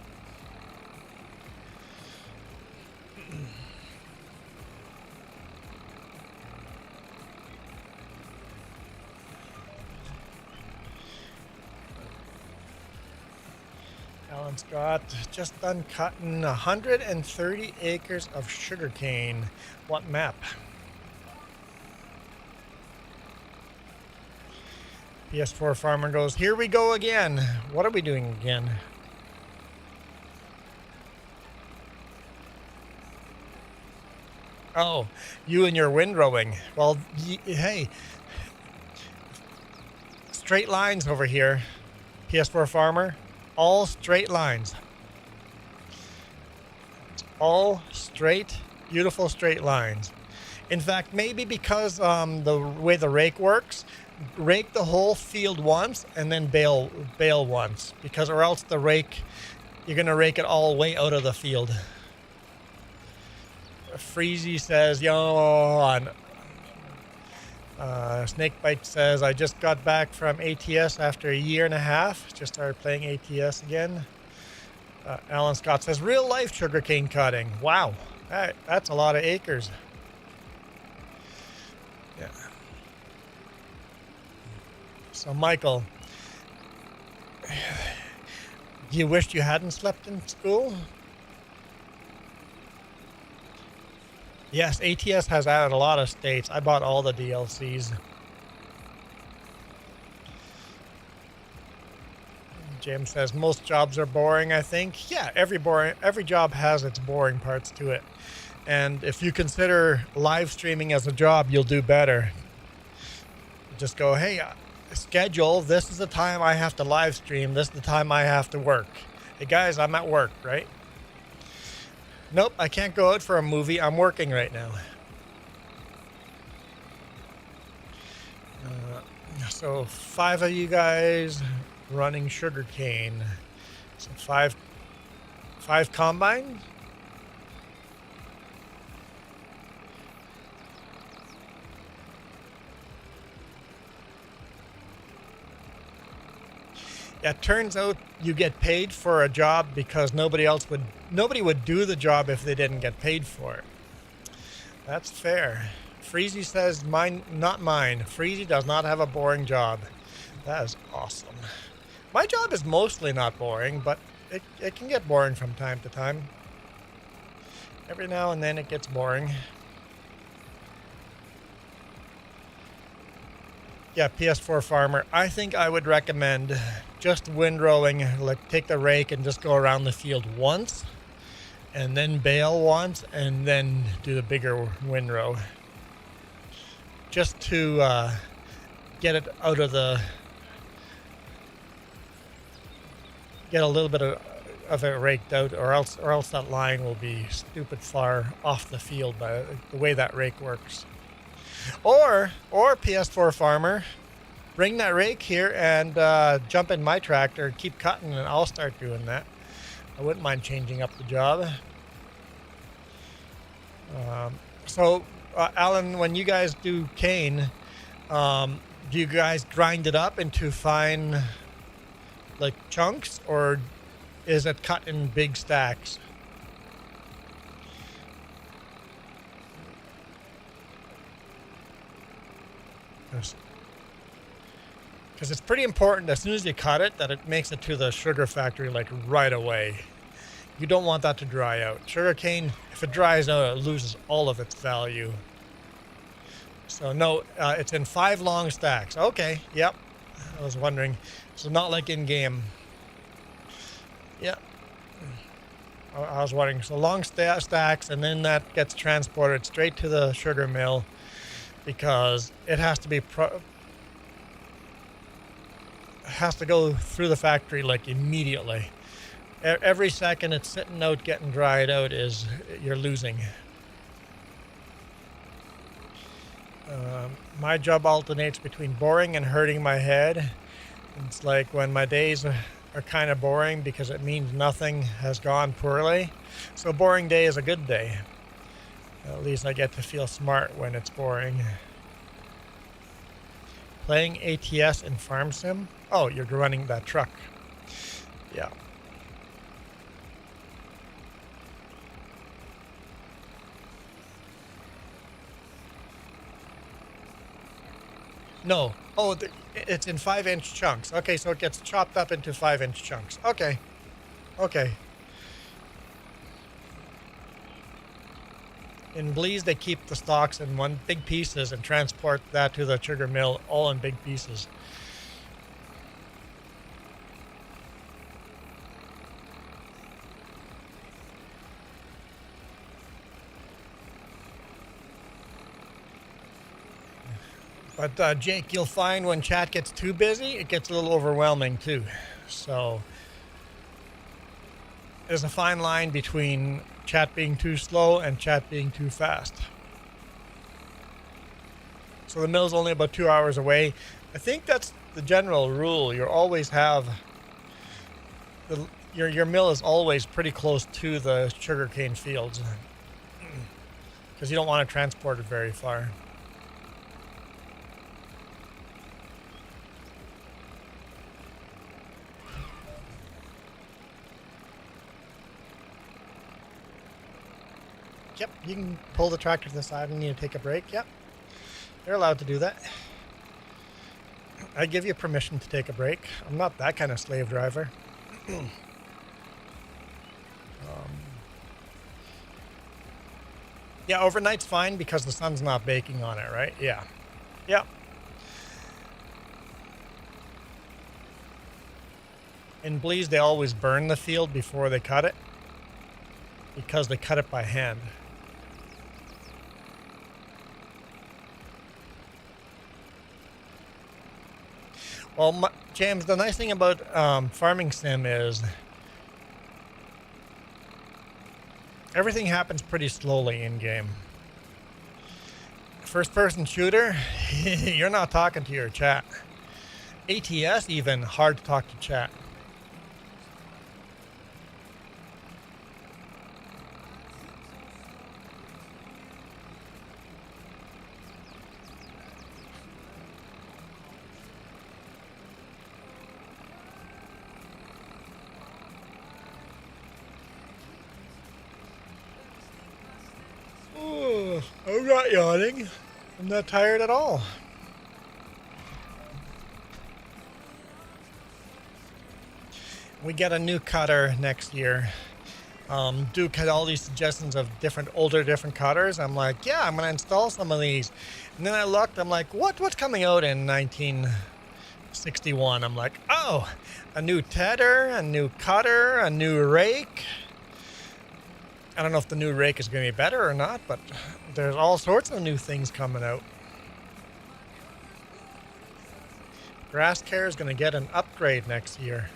Alan Scott just done cutting 130 acres of sugarcane. What map? PS4 Farmer goes, here we go again. What are we doing again? Oh, you and your windrowing. Well, hey, straight lines over here. PS4 Farmer. All straight lines. All straight, beautiful straight lines. In fact, maybe because the way the rake works, rake the whole field once and then bale once, because or else the rake, you're gonna rake it all the way out of the field. Freezy says, yo, on. Snakebite says, I just got back from ATS after 1.5 years. Just started playing ATS again. Alan Scott says, real life sugarcane cutting. Wow, that's a lot of acres. Yeah. So Michael, you wished you hadn't slept in school? Yes, ATS has added a lot of states. I bought all the DLCs. Jim says most jobs are boring, I think. Yeah, every job has its boring parts to it. And if you consider live streaming as a job, you'll do better. Just go, hey, schedule, this is the time I have to live stream, this is the time I have to work. Hey guys, I'm at work, right? Nope, I can't go out for a movie. I'm working right now. So 5 of you guys running sugarcane. So five combines? It turns out you get paid for a job because nobody would do the job if they didn't get paid for it. That's fair. Freezy says, mine, not mine. Freezy does not have a boring job. That is awesome. My job is mostly not boring, but it can get boring from time to time. Every now and then it gets boring. Yeah, PS4 farmer. I think I would recommend just windrowing, like take the rake and just go around the field once, and then bale once, and then do the bigger windrow. Just to get it out of the, get a little bit of it raked out, or else that line will be stupid far off the field by the way that rake works. Or PS4 farmer, bring that rake here and jump in my tractor, keep cutting, and I'll start doing that. I wouldn't mind changing up the job. So Alan, when you guys do cane, do you guys grind it up into fine, like, chunks, or is it cut in big stacks? Because it's pretty important as soon as you cut it that it makes it to the sugar factory like right away. You don't want that to dry out. Sugar cane, if it dries out, it loses all of its value. So no, it's in 5 long stacks. Okay, yep. I was wondering. So not like in game. Yep. I was wondering. So long stacks, and then that gets transported straight to the sugar mill because it has to be has to go through the factory like immediately. Every second it's sitting out getting dried out is you're losing. My job alternates between boring and hurting my head. It's like when my days are kind of boring because it means nothing has gone poorly. So boring day is a good day. At least I get to feel smart when it's boring. Playing ATS in Farm Sim? Oh, you're running that truck. Yeah. No. Oh, it's in 5-inch chunks. Okay, so it gets chopped up into 5-inch chunks. Okay. Okay. In Bleeze, they keep the stalks in one big pieces and transport that to the sugar mill all in big pieces. But Jake, you'll find when chat gets too busy, it gets a little overwhelming too. So there's a fine line between chat being too slow and chat being too fast. So the mill's only about 2 hours away. I think that's the general rule. You always have your mill is always pretty close to the sugarcane fields because you don't want to transport it very far. Yep, you can pull the tractor to the side and you need to take a break. Yep, you're allowed to do that. I give you permission to take a break. I'm not that kind of slave driver. Yeah, overnight's fine because the sun's not baking on it, right? Yeah. Yep. In Bleeze, they always burn the field before they cut it because they cut it by hand. Well, James, the nice thing about farming sim is everything happens pretty slowly in game. First person shooter, you're not talking to your chat. ATS even hard to talk to chat. I'm not yawning. I'm not tired at all. We get a new cutter next year. Duke had all these suggestions of different cutters. I'm like, yeah, I'm gonna install some of these. And then I looked, I'm like, what's coming out in 1961? I'm like, oh, a new tedder, a new cutter, a new rake. I don't know if the new rake is gonna be better or not, but there's all sorts of new things coming out. Grass care is gonna get an upgrade next year.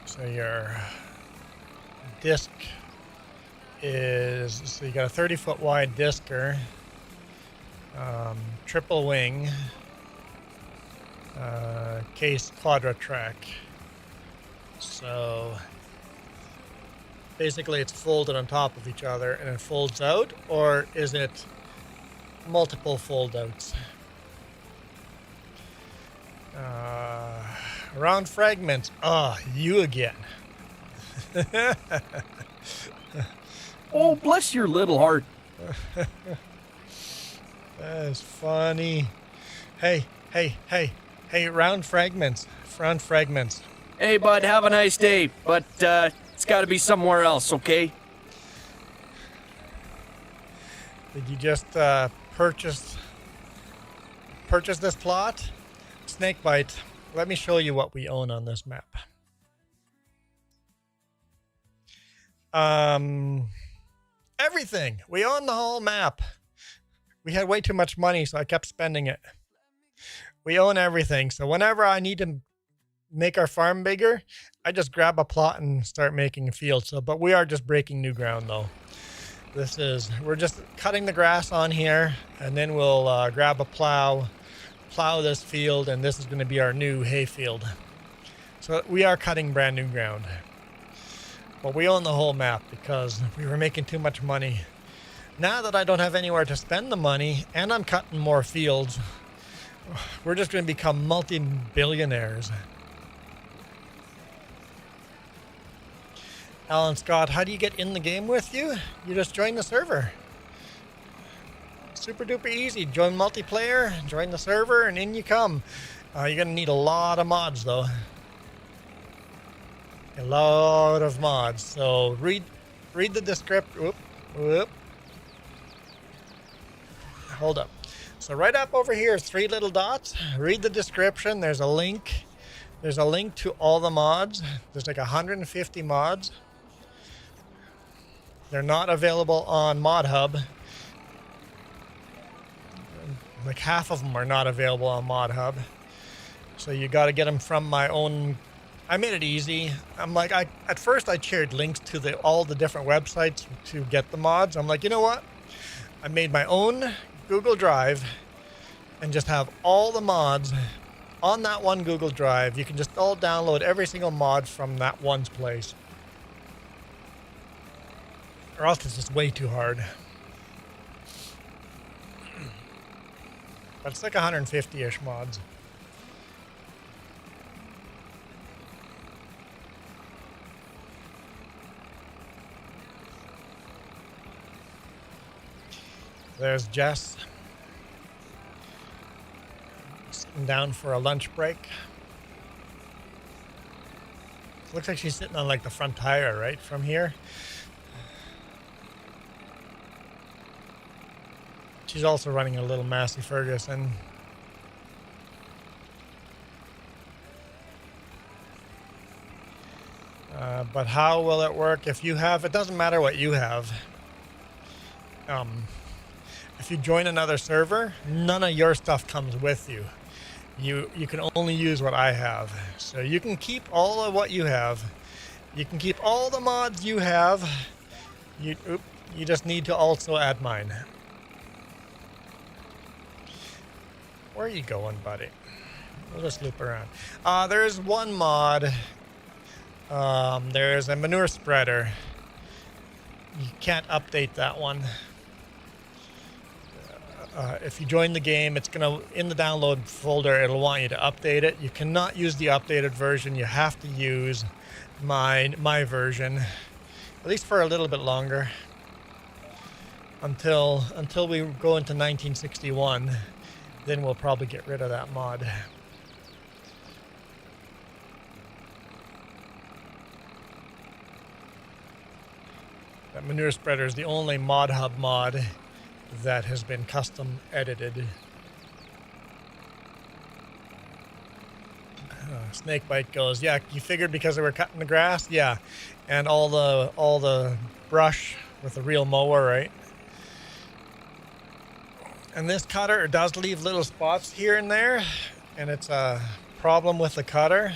So your disc is, so you got a 30-foot wide discer, triple wing, case quadra-track. So basically it's folded on top of each other and it folds out, or is it multiple fold outs? Round fragments. You again. Oh, bless your little heart. That's funny. Hey, round fragments. Round fragments. Hey, bud, have a nice day, but it's got to be somewhere else, okay? Did you just purchase this plot? Snakebite. Let me show you what we own on this map. Everything. We own the whole map. We had way too much money, so I kept spending it. We own everything. So whenever I need to make our farm bigger, I just grab a plot and start making a field. So, but we are just breaking new ground though. We're just cutting the grass on here, and then we'll grab a plow this field, and this is going to be our new hay field. So we are cutting brand new ground. But we own the whole map because we were making too much money. Now that I don't have anywhere to spend the money and I'm cutting more fields, we're just going to become multi-billionaires. Alan Scott, how do you get in the game with you? You just join the server. Super duper easy. Join multiplayer, join the server, and in you come. You're going to need a lot of mods though. A lot of mods. So read the description. Hold up. So right up over here is 3 little dots. Read the description. There's a link. There's a link to all the mods. There's like 150 mods. They're not available on Mod Hub. Like half of them are not available on Mod Hub. So you got to get them from my own. I made it easy. I'm like, at first I shared links to all the different websites to get the mods. I'm like, you know what? I made my own Google Drive and just have all the mods on that one Google Drive. You can just all download every single mod from that one place. Or else it's just way too hard. But it's like 150-ish mods. There's Jess. Sitting down for a lunch break. Looks like she's sitting on like the front tire, right? From here. She's also running a little Massey Ferguson. But how will it work if you have, it doesn't matter what you have. If you join another server, none of your stuff comes with you. You can only use what I have. So you can keep all of what you have. You can keep all the mods you have. You just need to also add mine. Where are you going, buddy? We'll just loop around. There's one mod. There's a manure spreader. You can't update that one. if you join the game, it's gonna, in the download folder, it'll want you to update it. You cannot use the updated version. You have to use my version, at least for a little bit longer, until we go into 1961. Then we'll probably get rid of that mod. That manure spreader is the only Mod Hub mod that has been custom edited. Snakebite goes, yeah, you figured because they were cutting the grass? Yeah. And all the brush with a real mower, right? And this cutter does leave little spots here and there, and it's a problem with the cutter.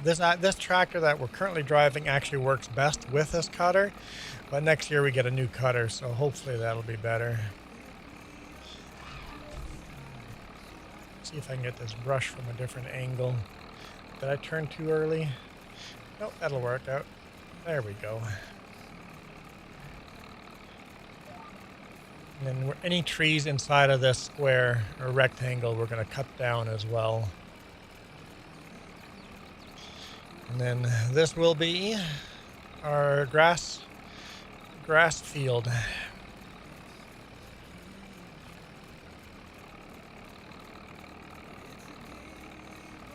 This tractor that we're currently driving actually works best with this cutter, but next year we get a new cutter, so hopefully that'll be better. See if I can get this brush from a different angle. Did I turn too early? Nope, that'll work out. There we go. And then any trees inside of this square or rectangle we're going to cut down as well. And then this will be our grass field.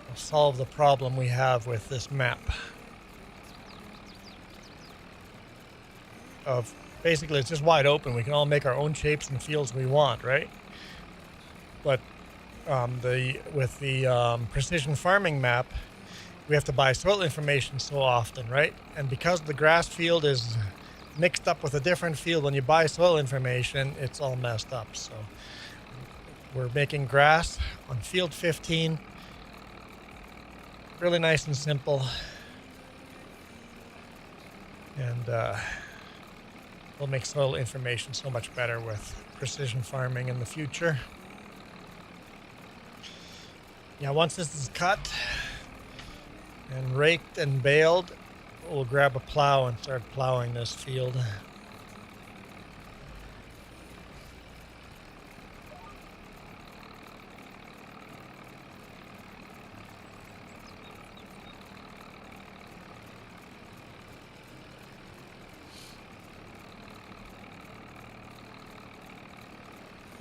We'll solve the problem we have with this map of basically it's just wide open. We can all make our own shapes and fields we want, right? But with the precision farming map, we have to buy soil information so often, right? And because the grass field is mixed up with a different field, when you buy soil information, it's all messed up. So we're making grass on field 15. Really nice and simple. And we'll make soil information so much better with precision farming in the future. Yeah, once this is cut and raked and baled, we'll grab a plow and start plowing this field.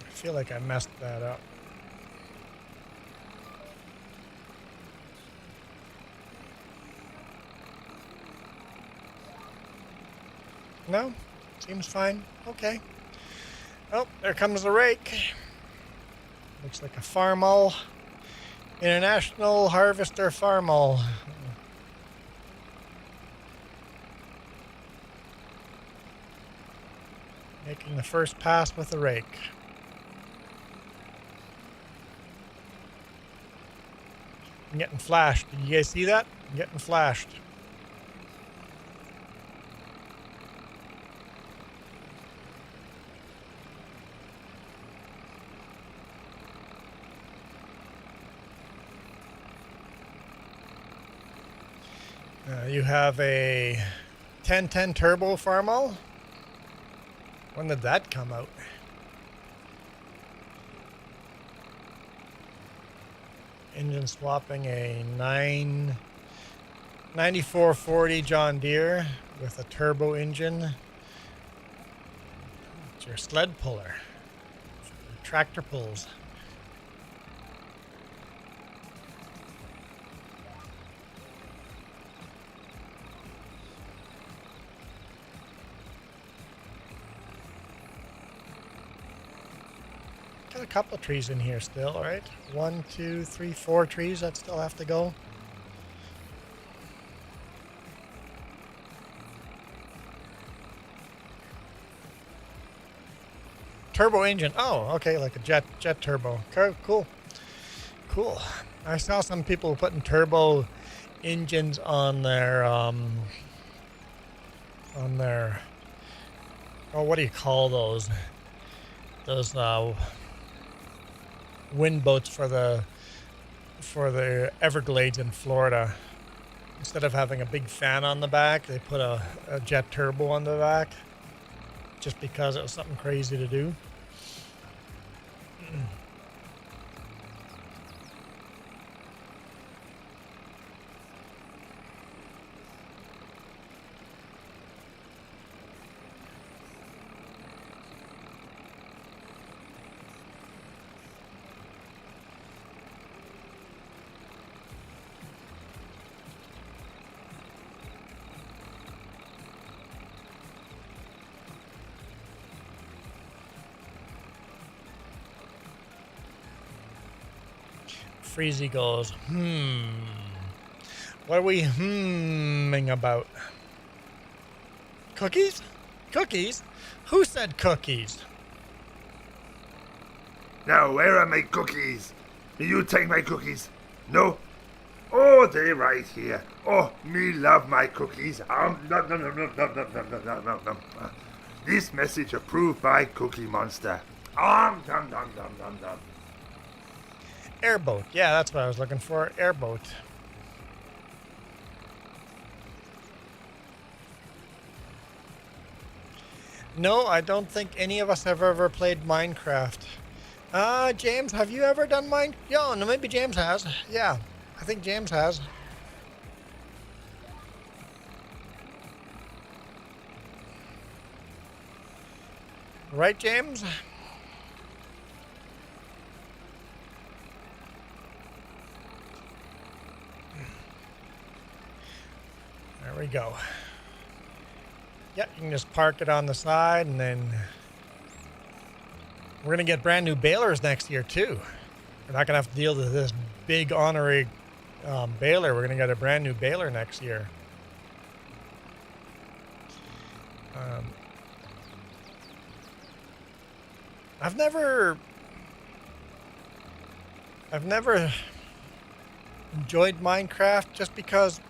I feel like I messed that up. No? Seems fine. Okay. Oh, there comes the rake. Looks like a Farmall. International Harvester Farmall. Making the first pass with the rake. I'm getting flashed. Did you guys see that? I'm getting flashed. You have a 1010 turbo Farmall. When did that come out? Engine swapping a 9440 John Deere with a turbo engine. It's your sled puller. Tractor pulls. Got a couple of trees in here still, right? 1, 2, 3, 4 trees that still have to go. Turbo engine. Oh, okay, like a jet turbo. Cool. Cool. I saw some people putting turbo engines on their oh, what do you call those? Those wind boats for the Everglades in Florida. Instead of having a big fan on the back, they put a jet turbo on the back, just because it was something crazy to do. Freezy goes, What are we about? Cookies? Cookies? Who said cookies? Now, where are my cookies? You take my cookies? No? Oh, they right here. Oh, me love my cookies. Nom, nom, nom, nom, nom, nom, nom, nom, nom, nom, nom. This message approved by Cookie Monster. Nom, nom, nom, nom, nom, nom. Airboat. Yeah, that's what I was looking for. Airboat. No, I don't think any of us have ever played Minecraft. James, have you ever done Minecraft? Yeah, no, maybe James has. Yeah, I think James has. Right, James? There we go. Yep, you can just park it on the side, and then we're going to get brand new balers next year, too. We're not going to have to deal with this big honorary baler. We're going to get a brand new baler next year. I've never enjoyed Minecraft just because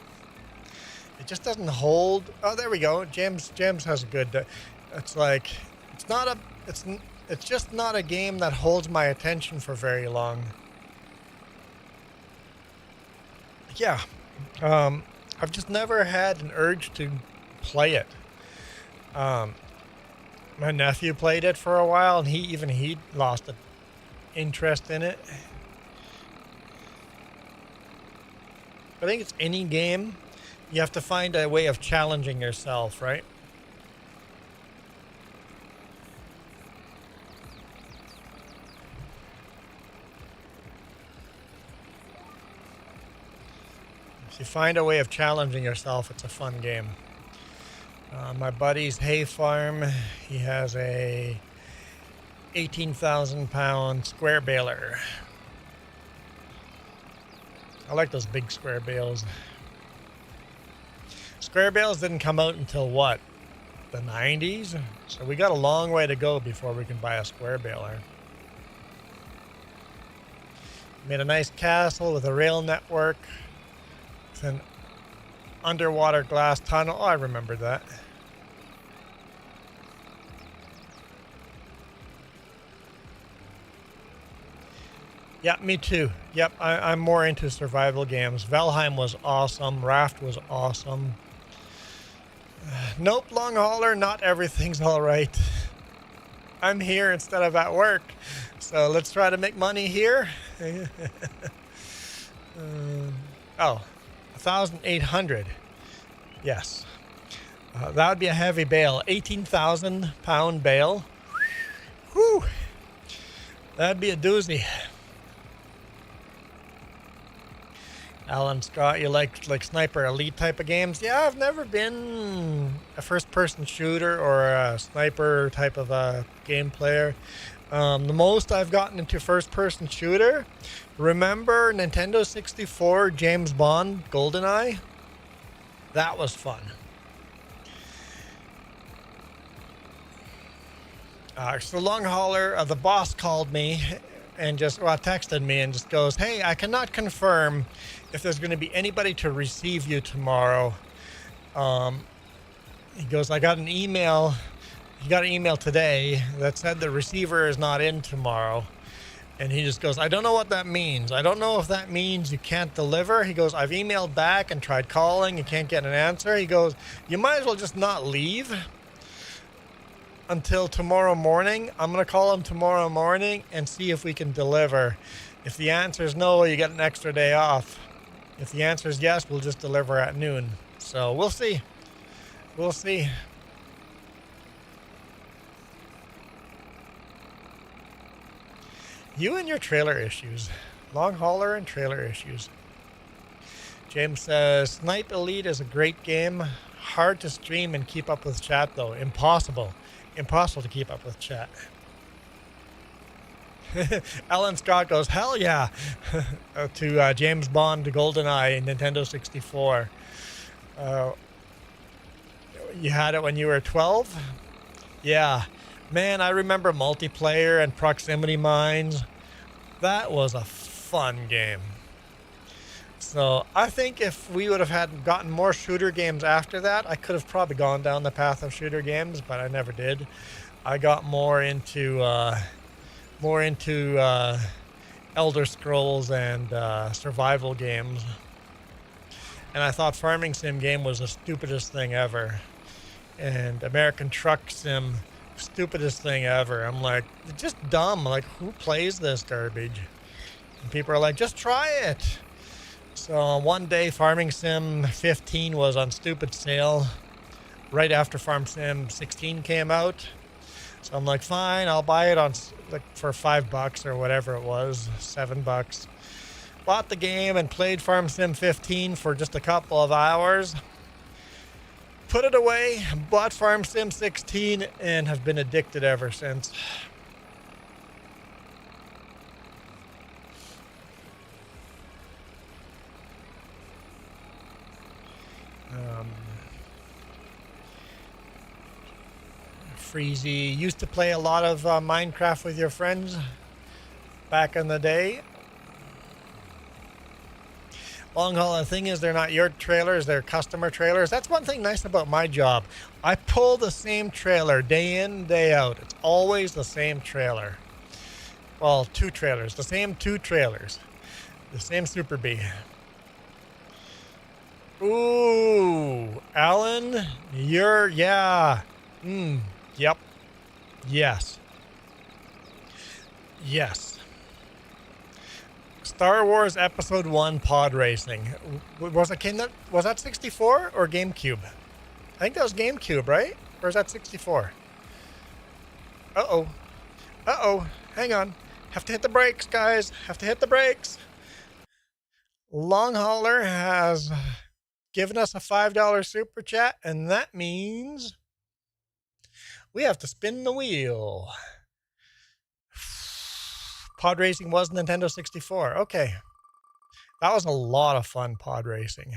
it just doesn't hold. Oh, there we go. James has a good. It's like it's just not a game that holds my attention for very long. Yeah, I've just never had an urge to play it. My nephew played it for a while, and he lost an interest in it. I think it's any game. You have to find a way of challenging yourself, right? If you find a way of challenging yourself, it's a fun game. My buddy's hay farm, he has a 18,000 pound square baler. I like those big square bales. Square bales didn't come out until what? The 90s? So we got a long way to go before we can buy a square baler. Made a nice castle with a rail network. With an underwater glass tunnel. Oh, I remember that. Yeah, me too. Yep, I'm more into survival games. Valheim was awesome. Raft was awesome. Nope, long hauler, not everything's all right. I'm here instead of at work. So let's try to make money here. 1,800. Yes. That would be a heavy bale. 18,000 pound bale. Whew. That'd be a doozy. Alan Scott, you like Sniper Elite type of games? Yeah, I've never been a first-person shooter or a sniper type of a game player. The most I've gotten into first-person shooter, remember Nintendo 64 James Bond GoldenEye? That was fun. So long hauler, the boss called me and texted me and just goes, "Hey, I cannot confirm if there's going to be anybody to receive you tomorrow." He goes, "I got an email. You got an email today that said the receiver is not in tomorrow." And he just goes, "I don't know what that means. I don't know if that means you can't deliver." He goes, "I've emailed back and tried calling. You can't get an answer." He goes, "You might as well just not leave." until tomorrow morning. I'm going to call him tomorrow morning and see if we can deliver. If the answer is no, you get an extra day off. If the answer is yes, we'll just deliver at noon. So we'll see. We'll see. You and your trailer issues. Long hauler and trailer issues. James says, Snipe Elite is a great game. Hard to stream and keep up with chat, though. Impossible. Impossible to keep up with chat. Alan Scott goes, hell yeah, to James Bond, GoldenEye, Nintendo 64. You had it when you were 12? Yeah. Man, I remember multiplayer and proximity mines. That was a fun game. So I think if we would have gotten more shooter games after that, I could have probably gone down the path of shooter games, but I never did. I got more into Elder Scrolls and survival games. And I thought Farming Sim game was the stupidest thing ever. And American Truck Sim, stupidest thing ever. I'm like, it's just dumb. Like, who plays this garbage? And people are like, just try it. So one day Farming Sim 15 was on stupid sale right after Farm Sim 16 came out. So I'm like, fine, I'll buy it on like for $5 or whatever it was, $7. Bought the game and played Farm Sim 15 for just a couple of hours. Put it away, bought Farm Sim 16, and have been addicted ever since. Freezy used to play a lot of Minecraft with your friends back in the day. Long haul, the thing is, they're not your trailers, they're customer trailers. That's one thing nice about my job. I pull the same trailer day in, day out. It's always the same trailer. Well, two trailers, the same two trailers. The same Super B. Ooh, Alan, yeah. Yep. Yes. Yes. Star Wars Episode 1 pod racing. Was that 64 or GameCube? I think that was GameCube, right? Or is that 64? Uh-oh. Hang on. Have to hit the brakes, guys. Have to hit the brakes. Long Hauler has given us a $5 super chat, and that means we have to spin the wheel. Pod racing was Nintendo 64. Okay. That was a lot of fun, pod racing.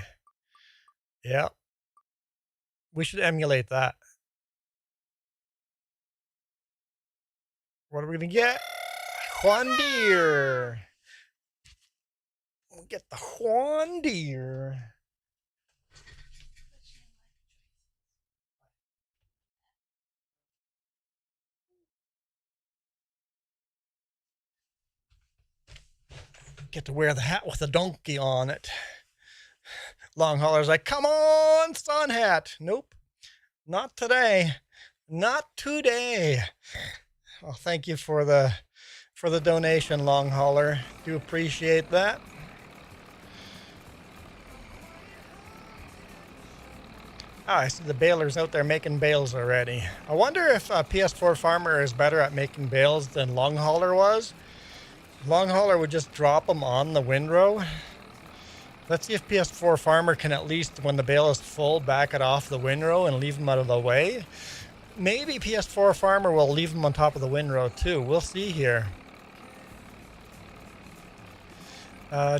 Yeah. We should emulate that. What are we going to get? Juan Deere. We'll get the Juan Deere. Get to wear the hat with the donkey on it. Long hauler's like, come on, sun hat. Nope, not today. Not today. Well, thank you for the donation, long hauler. Do appreciate that. I see the balers out there making bales already. I wonder if PS4 Farmer is better at making bales than long hauler was. Long hauler would just drop them on the windrow. Let's see if PS4 Farmer can at least, when the bale is full, back it off the windrow and leave them out of the way. Maybe PS4 Farmer will leave them on top of the windrow too. We'll see here.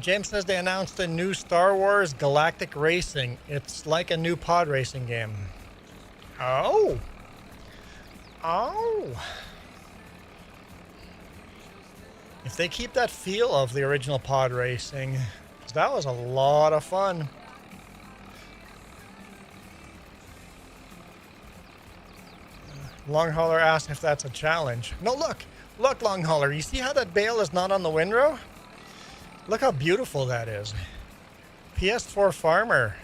James says they announced a new Star Wars Galactic Racing. It's like a new pod racing game. Oh. If they keep that feel of the original pod racing, that was a lot of fun. Long hauler asked if that's a challenge. No, look, long hauler. You see how that bale is not on the windrow? Look how beautiful that is. PS4 Farmer.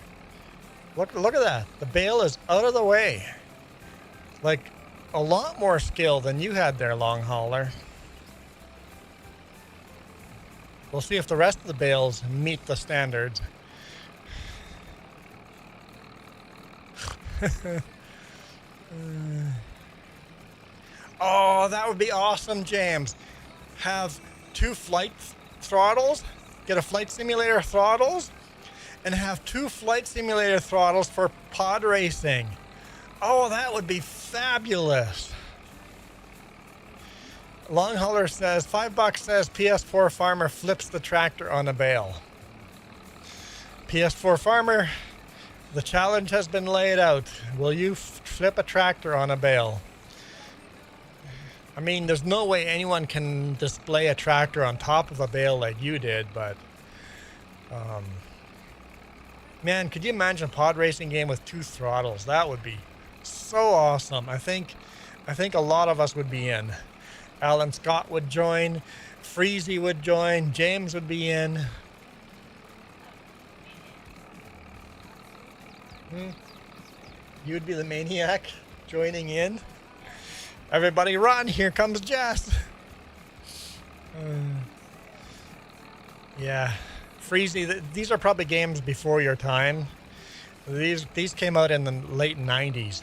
Look at that. The bale is out of the way. Like, a lot more skill than you had there, long hauler. We'll see if the rest of the bales meet the standards. Oh, that would be awesome, James. Have 2 flight throttles, get a flight simulator throttles, and have 2 flight simulator throttles for pod racing. Oh, that would be fabulous. Long hauler says, $5 says PS4 farmer flips the tractor on a bale. PS4 farmer, the challenge has been laid out. Will you flip a tractor on a bale? I mean, there's no way anyone can display a tractor on top of a bale like you did, but man, could you imagine a pod racing game with 2 throttles? That would be so awesome. I think a lot of us would be in. Alan Scott would join, Freezy would join, James would be in. You'd be the maniac joining in. Everybody run, here comes Jess. Yeah, Freezy, these are probably games before your time. These came out in the late 90s.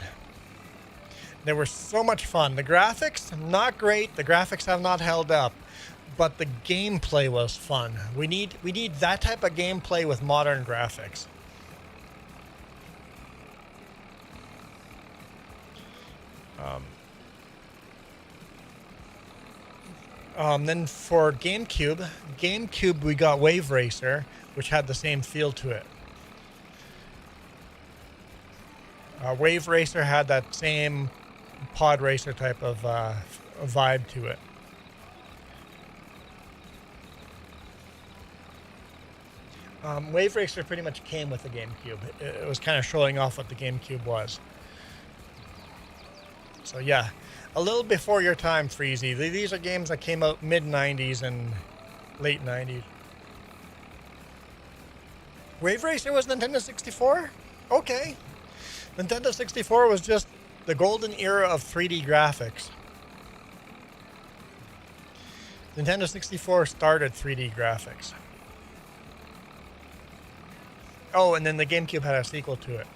They were so much fun. The graphics, not great. The graphics have not held up, but the gameplay was fun. We need that type of gameplay with modern graphics. Then for GameCube we got Wave Racer, which had the same feel to it. Wave Racer had that same pod racer type of vibe to it. Wave Racer pretty much came with the GameCube. It was kind of showing off what the GameCube was. So yeah, a little before your time, Freezy. These are games that came out mid-90s and late 90s. Wave Racer was Nintendo 64? Okay. Nintendo 64 was just the golden era of 3D graphics. Nintendo 64 started 3D graphics. Oh, and then the GameCube had a sequel to it.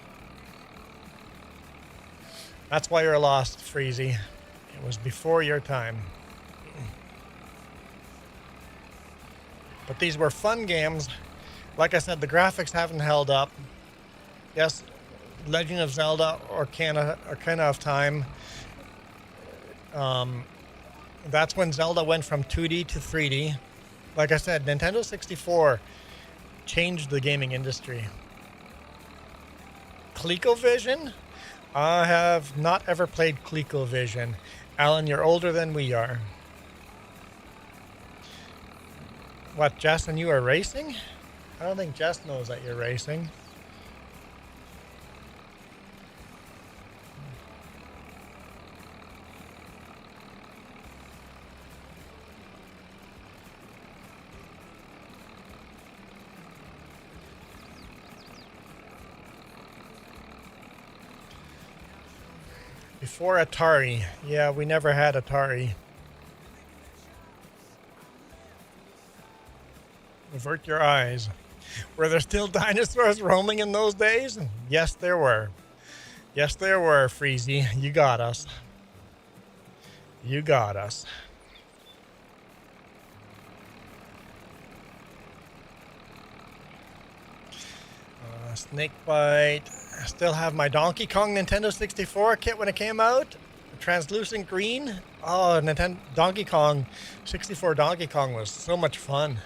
That's why you're lost, Freezy. It was before your time. But these were fun games. Like I said, the graphics haven't held up. Yes, Legend of Zelda or Ocarina of Time. That's when Zelda went from 2D to 3D. Like I said, Nintendo 64 changed the gaming industry. ColecoVision? I have not ever played ColecoVision. Alan, you're older than we are. What, Jess and you are racing? I don't think Jess knows that you're racing. Before Atari. Yeah, we never had Atari. Avert your eyes. Were there still dinosaurs roaming in those days? Yes, there were. Yes, there were, Freezy. You got us. You got us. Snakebite. I still have my Donkey Kong Nintendo 64 kit when it came out. Translucent green. Oh, Donkey Kong 64 Donkey Kong was so much fun.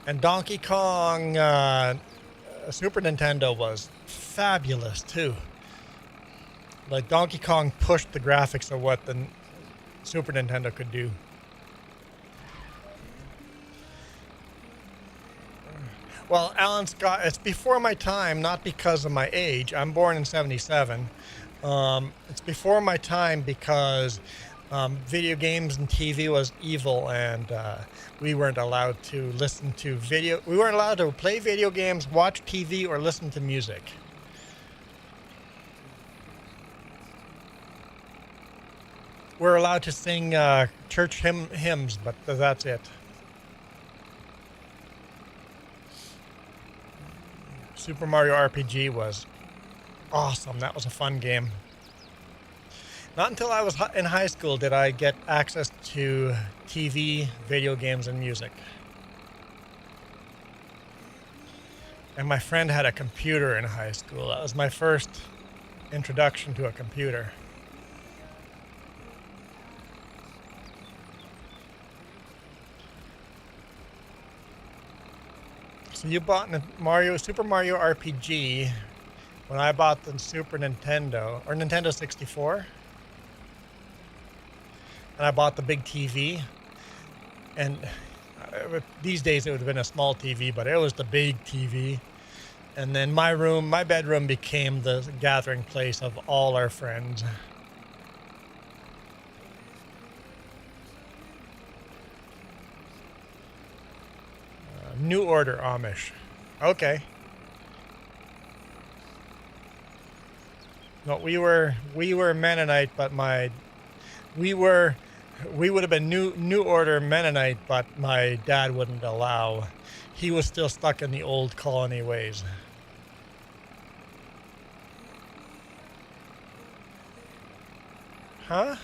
And Donkey Kong Super Nintendo was fabulous too. Like Donkey Kong pushed the graphics of what the Super Nintendo could do. Well, Alan Scott, it's before my time, not because of my age. I'm born in 77. It's before my time because video games and TV was evil, and we weren't allowed to listen to video. We weren't allowed to play video games, watch TV, or listen to music. We're allowed to sing church hymns, but that's it. Super Mario RPG was awesome. That was a fun game. Not until I was in high school did I get access to TV, video games, and music. And my friend had a computer in high school. That was my first introduction to a computer. So you bought Super Mario RPG when I bought the Super Nintendo, or Nintendo 64. And I bought the big TV. And these days it would have been a small TV, but it was the big TV. And then my bedroom became the gathering place of all our friends. New Order Amish. Okay. No, we were Mennonite, but we would have been New Order Mennonite, but my dad wouldn't allow. He was still stuck in the old colony ways. Huh?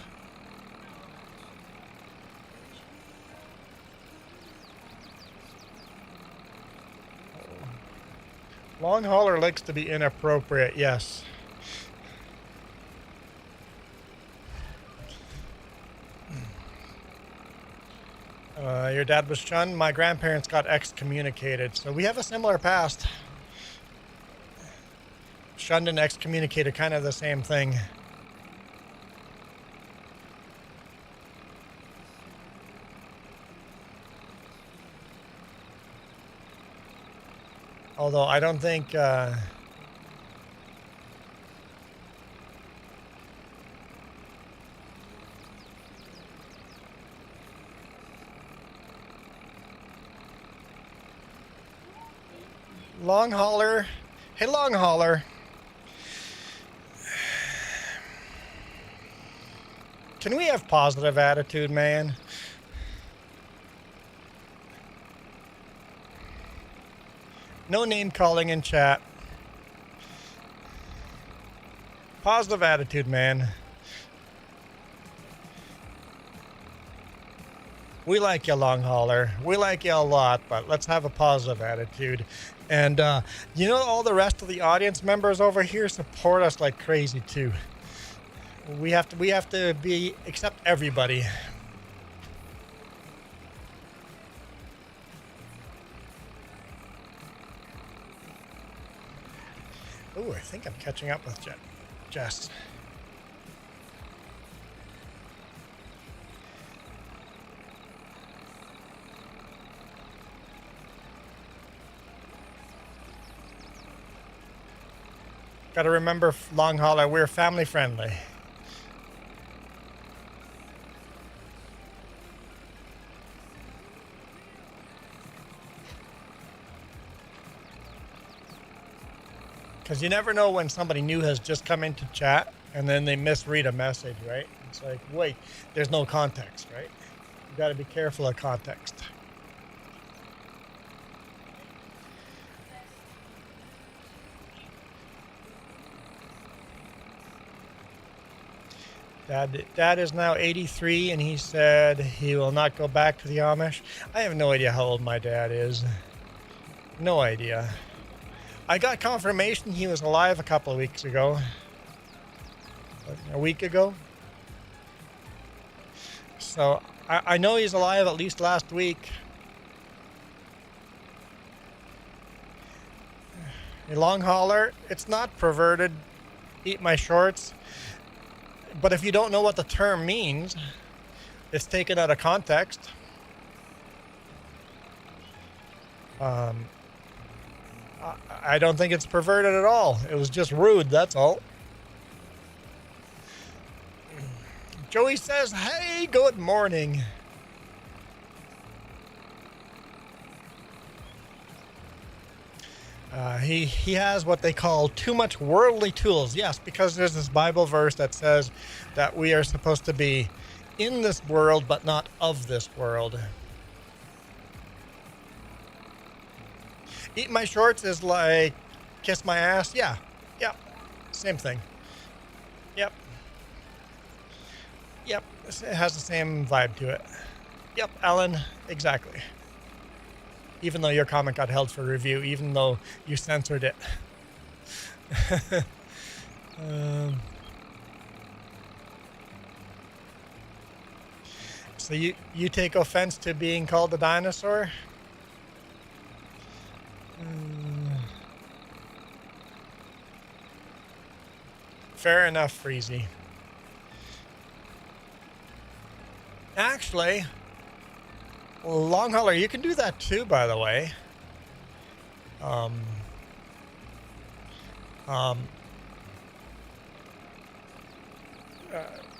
Long hauler likes to be inappropriate, yes. Your dad was shunned. My grandparents got excommunicated, so we have a similar past. Shunned and excommunicated, kind of the same thing. Although I don't think long hauler. Hey, long hauler. Can we have positive attitude, man? No name calling in chat. Positive attitude, man. We like you, long hauler. We like you a lot, but let's have a positive attitude. And you know, all the rest of the audience members over here support us like crazy too. We have to accept everybody. Oh, I think I'm catching up with Jess. Got to remember, long hauler, we're family friendly. Because you never know when somebody new has just come into chat and then they misread a message, right? It's like, wait, there's no context, right? You got to be careful of context. Dad is now 83, and he said he will not go back to the Amish. I have no idea how old my dad is. No idea. I got confirmation he was alive a couple of weeks ago. A week ago. So I know he's alive at least last week. A long hauler, it's not perverted. Eat my shorts. But if you don't know what the term means, it's taken out of context. I don't think it's perverted at all. It was just rude, that's all. Joey says, hey, good morning. He has what they call too much worldly tools. Yes, because there's this Bible verse that says that we are supposed to be in this world, but not of this world. Eat my shorts is like kiss my ass. Yeah. Yep. Same thing. Yep. Yep. It has the same vibe to it. Yep, Alan. Exactly. Even though your comment got held for review, even though you censored it. So you take offense to being called a dinosaur? Fair enough, Freezy. Actually, long hauler, you can do that too, by the way.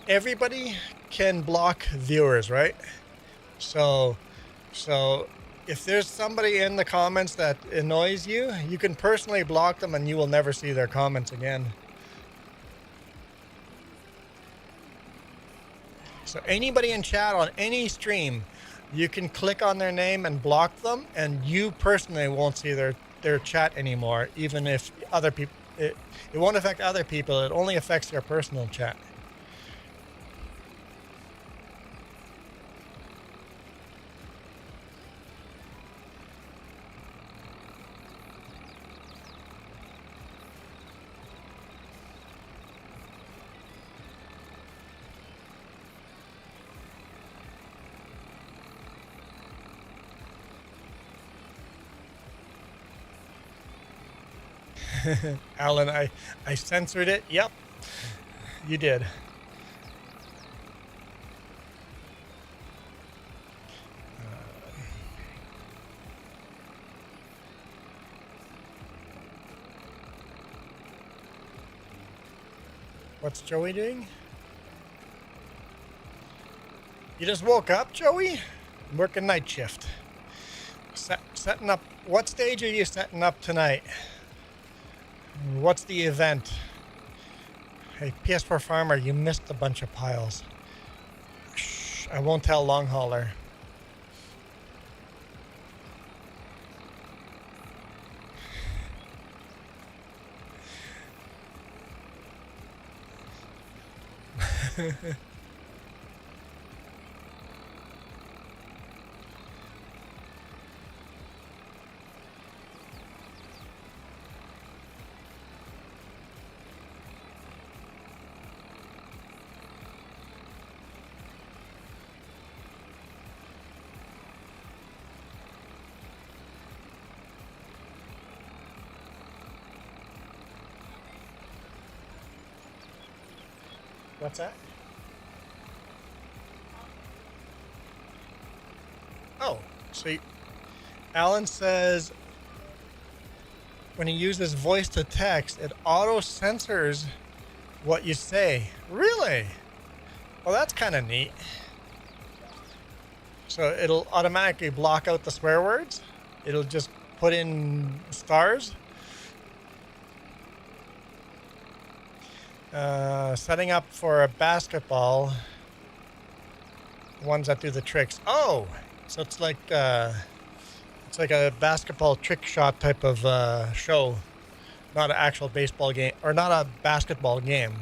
Everybody can block viewers, right? So if there's somebody in the comments that annoys you, you can personally block them and you will never see their comments again. So anybody in chat on any stream, you can click on their name and block them, and you personally won't see their chat anymore, even if other people, it won't affect other people, it only affects your personal chat. Alan, I censored it. Yep, you did. What's Joey doing? You just woke up, Joey? I'm working night shift. Setting up. What stage are you setting up tonight? What's the event? Hey, PS4 Farmer, you missed a bunch of piles. Shh, I won't tell Long Hauler. What's that? Oh, so Alan says when he uses voice to text, it auto censors what you say. Really? Well, that's kind of neat. So it'll automatically block out the swear words. It'll just put in stars. Setting up for a basketball. Ones that do the tricks. Oh, so it's like a basketball trick shot type of show, not an actual baseball game or not a basketball game.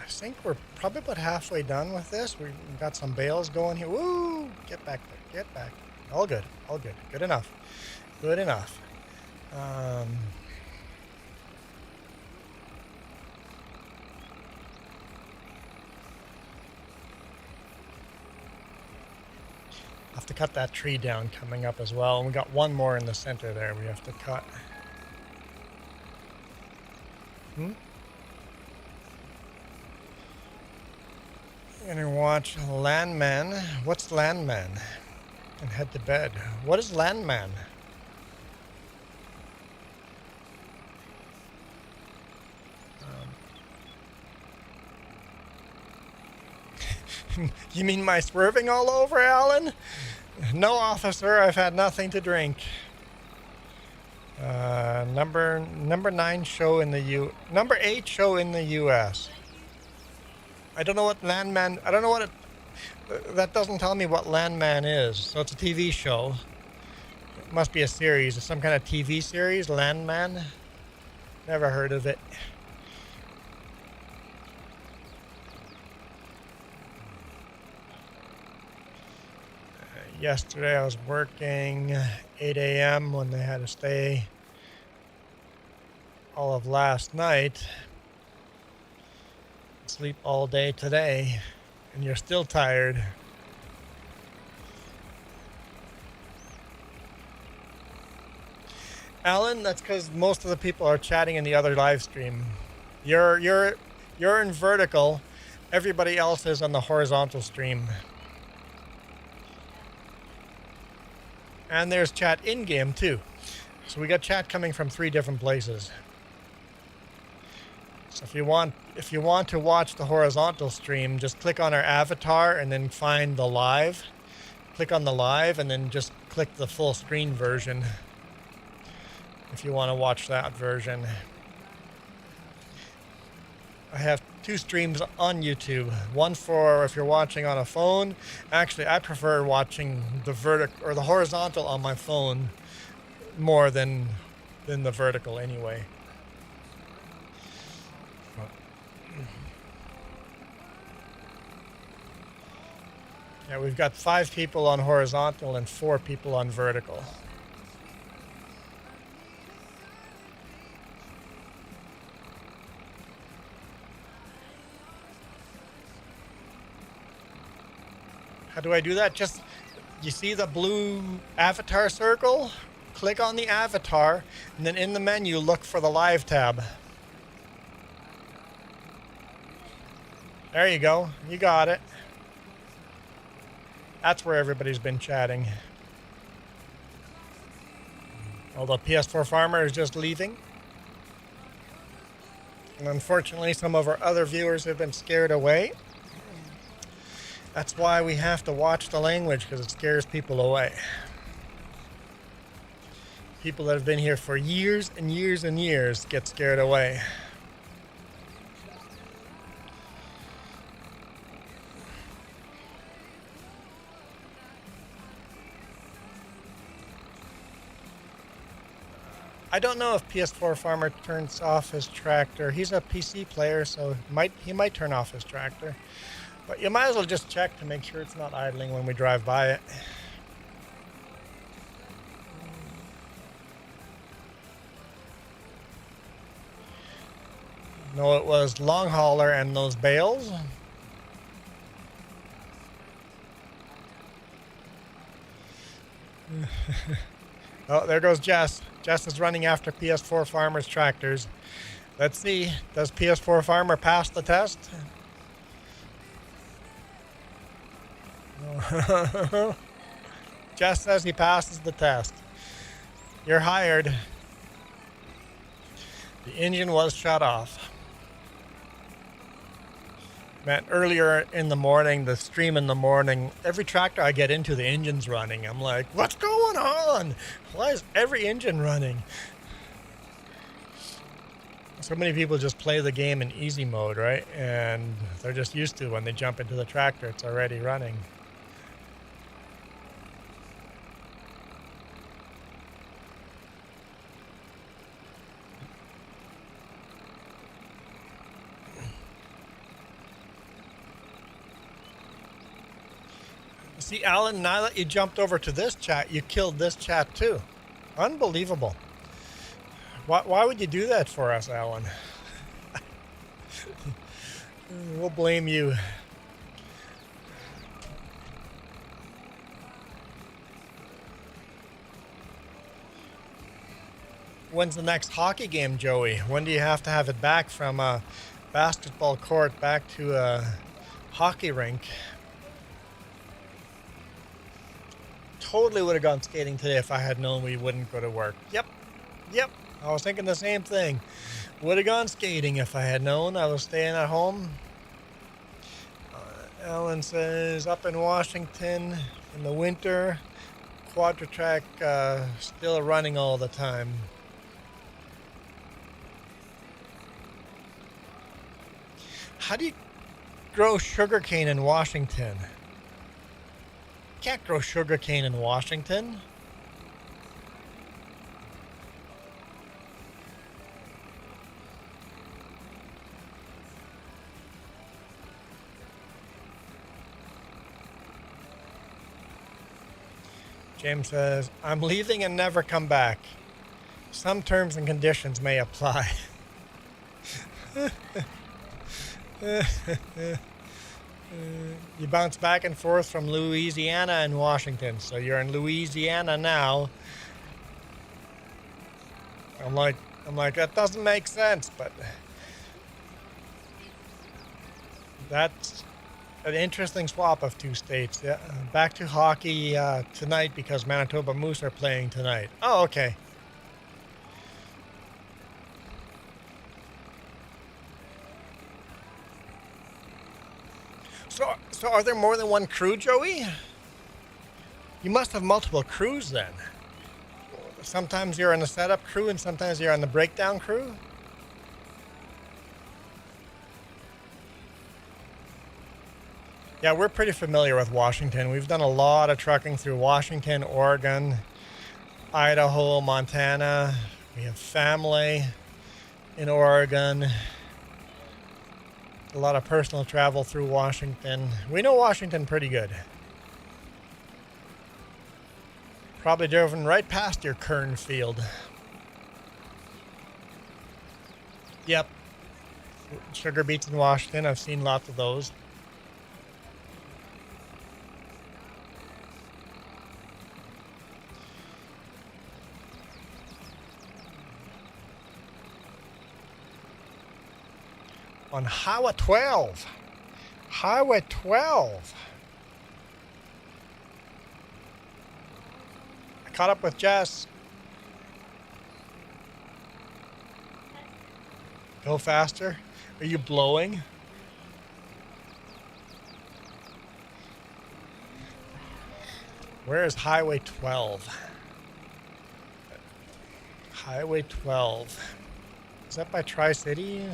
I think we're probably about halfway done with this. We've got some bales going here. Woo! Get back there. Get back. All good. All good. Good enough. Good enough. I'll have to cut that tree down coming up as well. And we got one more in the center there we have to cut. I'm gonna watch Landman. What's Landman? And head to bed. What is Landman? You mean my swerving all over, Alan? No, officer, I've had nothing to drink. Number 8 show in the U.S. I don't know what Landman. I don't know what it. That doesn't tell me what Landman is. So it's a TV show. It must be a series. It's some kind of TV series. Landman. Never heard of it. Yesterday I was working 8 a.m. when they had to stay all of last night. Sleep all day today, and you're still tired. Alan, that's because most of the people are chatting in the other live stream. You're in vertical. Everybody else is on the horizontal stream. And there's chat in-game too. So we got chat coming from 3 different places. So if you want to watch the horizontal stream, just click on our avatar and then find the live. Click on the live and then just click the full screen version if you want to watch that version. I have 2 streams on YouTube. One for if you're watching on a phone. Actually, I prefer watching the vertical or the horizontal on my phone more than the vertical anyway. Yeah, we've got 5 people on horizontal and 4 people on vertical. How do I do that? Just, you see the blue avatar circle? Click on the avatar, and then in the menu, look for the live tab. There you go. You got it. That's where everybody's been chatting. Although PS4 Farmer is just leaving. And unfortunately, some of our other viewers have been scared away. That's why we have to watch the language, because it scares people away. People that have been here for years and years and years get scared away. I don't know if PS4 Farmer turns off his tractor. He's a PC player, so he might turn off his tractor. But you might as well just check to make sure it's not idling when we drive by it. No, it was long hauler and those bales. Oh, there goes Jess. Jess is running after PS4 Farmer's tractors. Let's see, does PS4 Farmer pass the test? Jess says he passes the test. You're hired. The engine was shut off. Man, earlier in the morning, the stream in the morning, every tractor I get into, the engine's running. I'm like, what's going on? Why is every engine running? So many people just play the game in easy mode, right? And they're just used to when they jump into the tractor, it's already running. See, Alan, now that you jumped over to this chat, you killed this chat too. Unbelievable. Why would you do that for us, Alan? We'll blame you. when's the next hockey game, Joey? When do you have to have it back from a basketball court back to a hockey rink? Totally would have gone skating today if I had known we wouldn't go to work. Yep. I was thinking the same thing. Would have gone skating if I had known I was staying at home. Alan says, up in Washington in the winter, quadra-track still running all the time. How do you grow sugarcane in Washington? Can't grow sugarcane in Washington. James says, I'm leaving and never come back. Some terms and conditions may apply. You bounce back and forth from Louisiana and Washington. So you're in Louisiana now. I'm like, that doesn't make sense, but that's an interesting swap of two states. Yeah, back to hockey tonight because Manitoba Moose are playing tonight. Oh, okay. So are there more than one crew, Joey? You must have multiple crews then. Sometimes you're on the setup crew and sometimes you're on the breakdown crew? Yeah, we're pretty familiar with Washington. We've done a lot of trucking through Washington, Oregon, Idaho, Montana. We have family in Oregon. A lot of personal travel through Washington. We know Washington pretty good. Probably driven right past your Kern field. Yep. Sugar beets in Washington. I've seen lots of those. On Highway 12. Highway 12. I caught up with Jess. Go faster. Are you blowing? Where is Highway 12? Highway 12. Is that by Tri-City?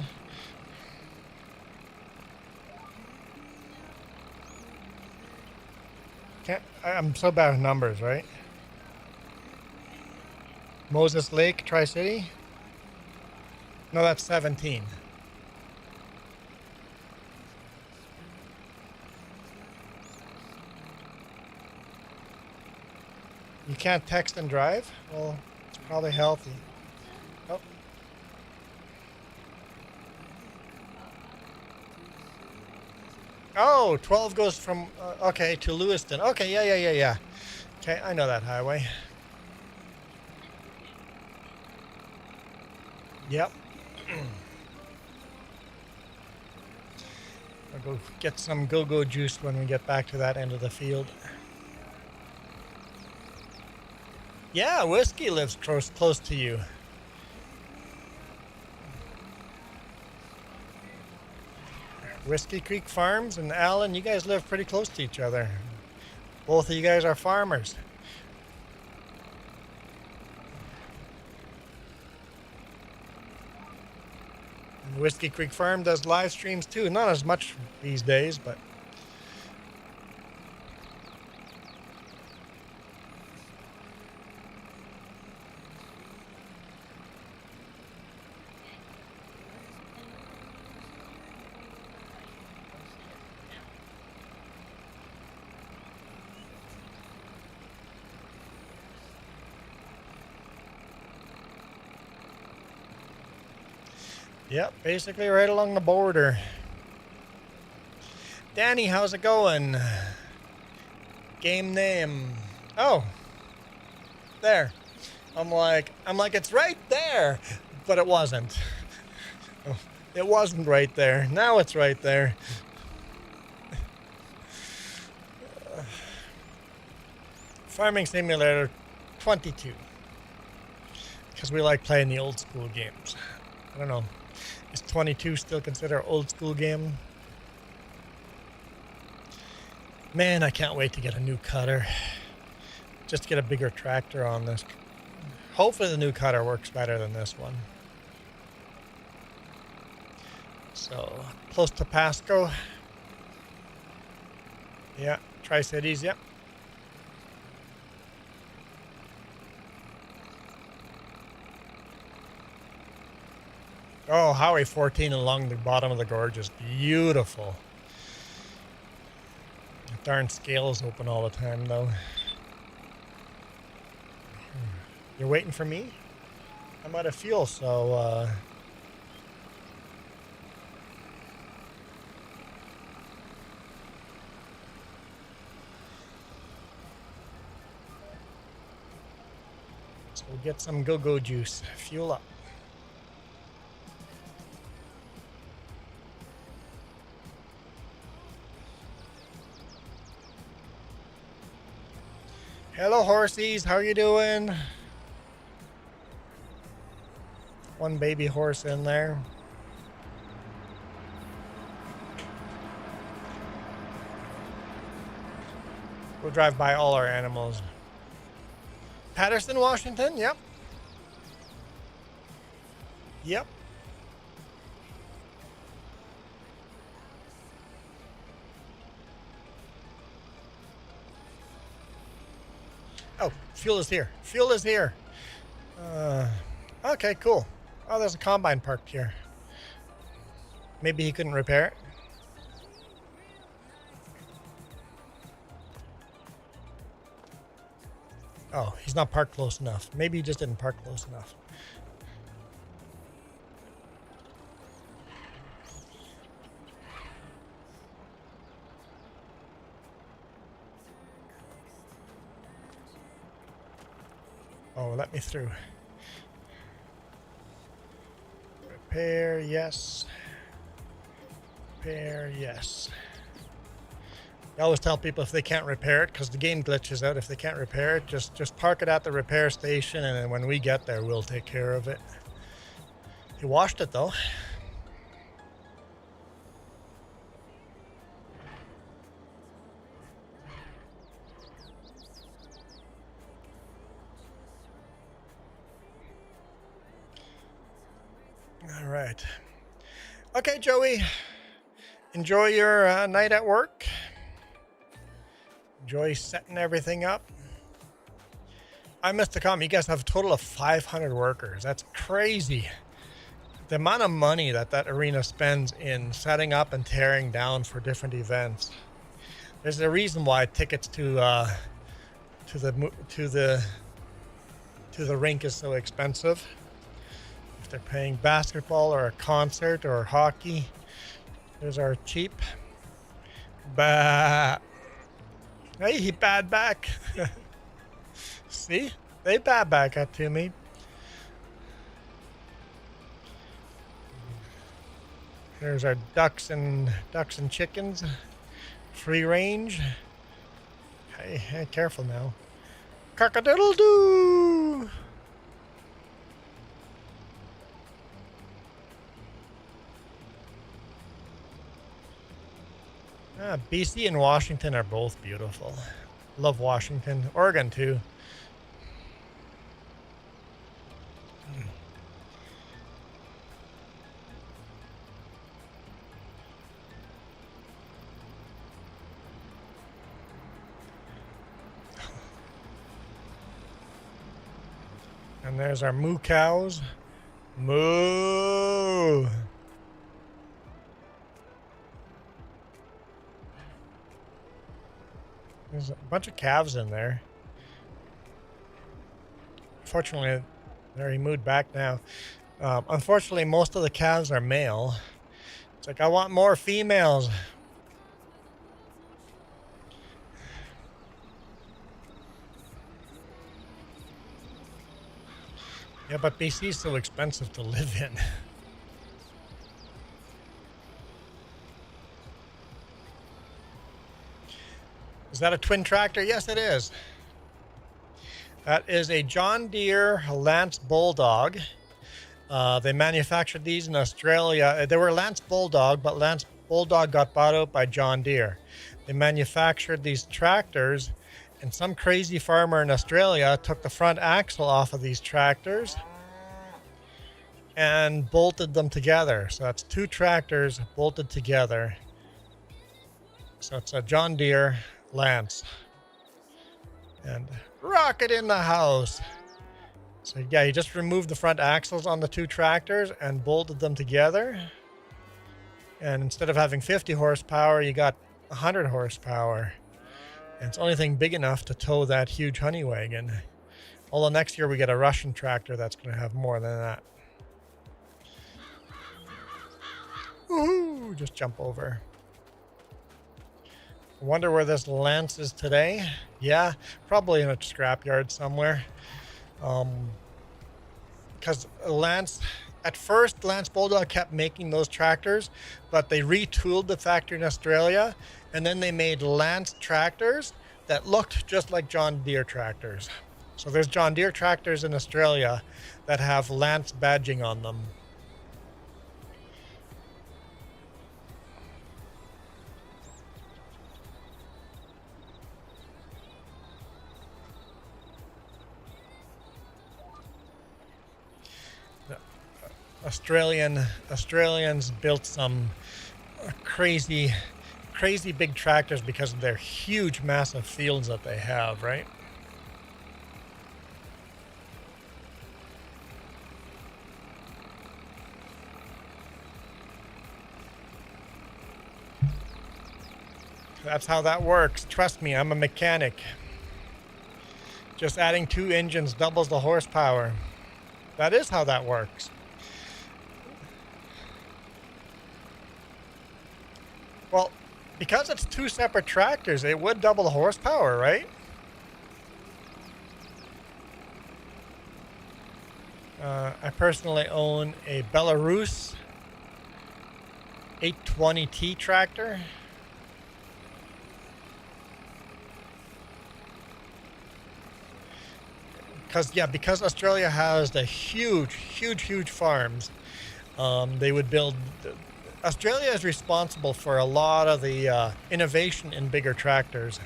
I'm so bad with numbers, right? Moses Lake, Tri-City? No, that's 17. You can't text and drive? Well, it's probably healthy. Oh. Oh, 12 goes from, okay, to Lewiston. Okay, yeah. Okay, I know that highway. Yep. I'll go get some go-go juice when we get back to that end of the field. Yeah, Whiskey lives close to you. Whiskey Creek Farms and Alan, you guys live pretty close to each other. Both of you guys are farmers. And Whiskey Creek Farm does live streams too. Not as much these days, but yep, basically right along the border. Danny, how's it going? Game name. Oh, there. I'm like, it's right there, but it wasn't. It wasn't right there. Now it's right there. Farming Simulator 22. Because we like playing the old school games. I don't know. Is 22 still considered old school game? Man, I can't wait to get a new cutter. Just to get a bigger tractor on this. Hopefully the new cutter works better than this one. So, close to Pasco. Yeah, Tri-Cities, yep. Oh, Highway 14 along the bottom of the gorge is beautiful. The darn scale is open all the time, though. You're waiting for me? I'm out of fuel, so, So we'll get some go-go juice. Fuel up. Hello, horsies. How you doing? One baby horse in there. We'll drive by all our animals. Patterson, Washington. Yep. Yep. Oh, fuel is here. Fuel is here. Okay, cool. Oh, there's a combine parked here. Maybe he couldn't repair it. Oh, he's not parked close enough. Maybe he just didn't park close enough. Oh, let me through. Repair, yes. Repair, yes. I always tell people if they can't repair it, because the game glitches out, if they can't repair it, just park it at the repair station, and then when we get there, we'll take care of it. He washed it, though. All right. Okay, Joey. Enjoy your night at work. Enjoy setting everything up. I missed the comment. You guys have a total of 500 workers. That's crazy. The amount of money that arena spends in setting up and tearing down for different events. There's a reason why tickets to the rink is so expensive. If they're paying basketball or a concert or hockey, those are cheap. Bah. Hey, he bad back. See? They bad back up to me. There's our ducks and chickens. Free range. Hey, careful now. Cock-a-doodle-doo! BC and Washington are both beautiful. Love Washington. Oregon, too. And there's our moo cows. Moo! There's a bunch of calves in there. Fortunately, he moved back now. Unfortunately, most of the calves are male. It's like, I want more females. Yeah, but BC is so expensive to live in. Is that a twin tractor? Yes, it is. That is a John Deere Lance Bulldog. They manufactured these in Australia. They were Lance Bulldog, but Lance Bulldog got bought out by John Deere. They manufactured these tractors, and some crazy farmer in Australia took the front axle off of these tractors and bolted them together. So that's two tractors bolted together. So it's a John Deere Lance. And rocket in the house. So yeah, you just removed the front axles on the two tractors and bolted them together. And instead of having 50 horsepower, you got 100 horsepower. And it's the only thing big enough to tow that huge honey wagon. Although next year we get a Russian tractor that's going to have more than that. Woohoo! Just jump over. I wonder where this Lance is today. Yeah, probably in a scrapyard somewhere. Because Lance, at first, Lance Bulldog kept making those tractors, but they retooled the factory in Australia, and then they made Lance tractors that looked just like John Deere tractors. So there's John Deere tractors in Australia that have Lance badging on them. Australians built some crazy big tractors because of their huge, massive fields that they have, right? That's how that works. Trust me, I'm a mechanic. Just adding 2 engines doubles the horsepower. That is how that works. Well, because it's 2 separate tractors, it would double the horsepower, right? I personally own a Belarus 820T tractor. Because Australia has the huge farms, they would build. Australia is responsible for a lot of the innovation in bigger tractors.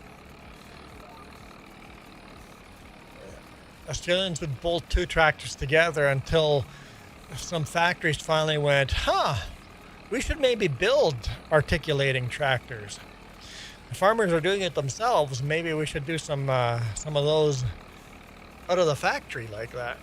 Australians would bolt 2 tractors together until some factories finally went, we should maybe build articulating tractors. The farmers are doing it themselves. Maybe we should do some of those out of the factory like that.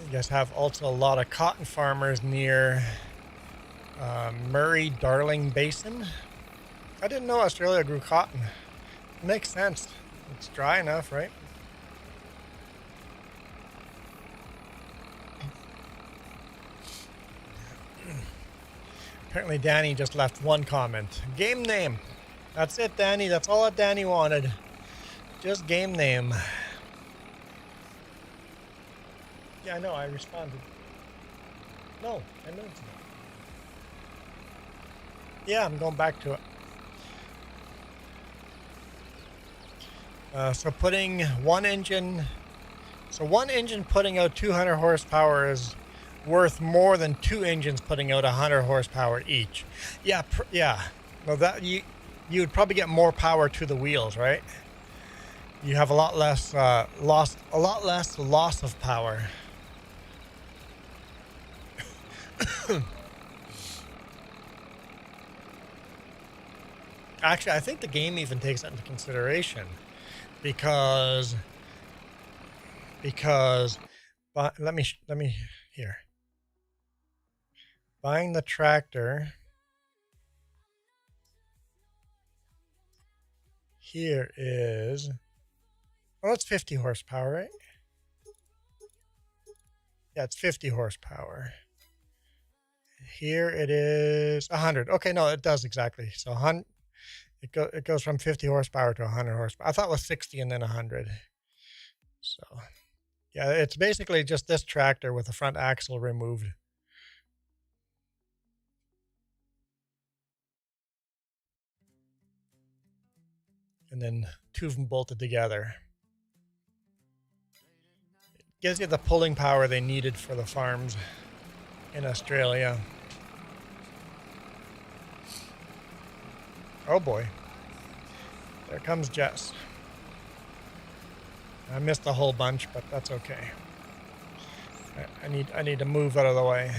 You guys have also a lot of cotton farmers near Murray-Darling Basin. I didn't know Australia grew cotton. It makes sense. It's dry enough, right? Apparently Danny just left one comment. Game name. That's it, Danny. That's all that Danny wanted. Just game name. Yeah, I know. I responded. No, I moved it. Yeah, I'm going back to it. So putting one engine putting out 200 horsepower is worth more than 2 engines putting out 100 horsepower each. Yeah, well, that you would probably get more power to the wheels, right? You have a lot less loss of power. Actually, I think the game even takes that into consideration because let me here. Buying the tractor here is, well, it's 50 horsepower, right? Yeah, it's 50 horsepower. Here it is 100. Okay, no, it does exactly. So it goes from 50 horsepower to 100 horsepower. I thought it was 60 and then 100. So yeah, it's basically just this tractor with the front axle removed. And then two of them bolted together. It gives you the pulling power they needed for the farms in Australia. Oh boy. There comes Jess. I missed a whole bunch, but that's okay. I need to move out of the way.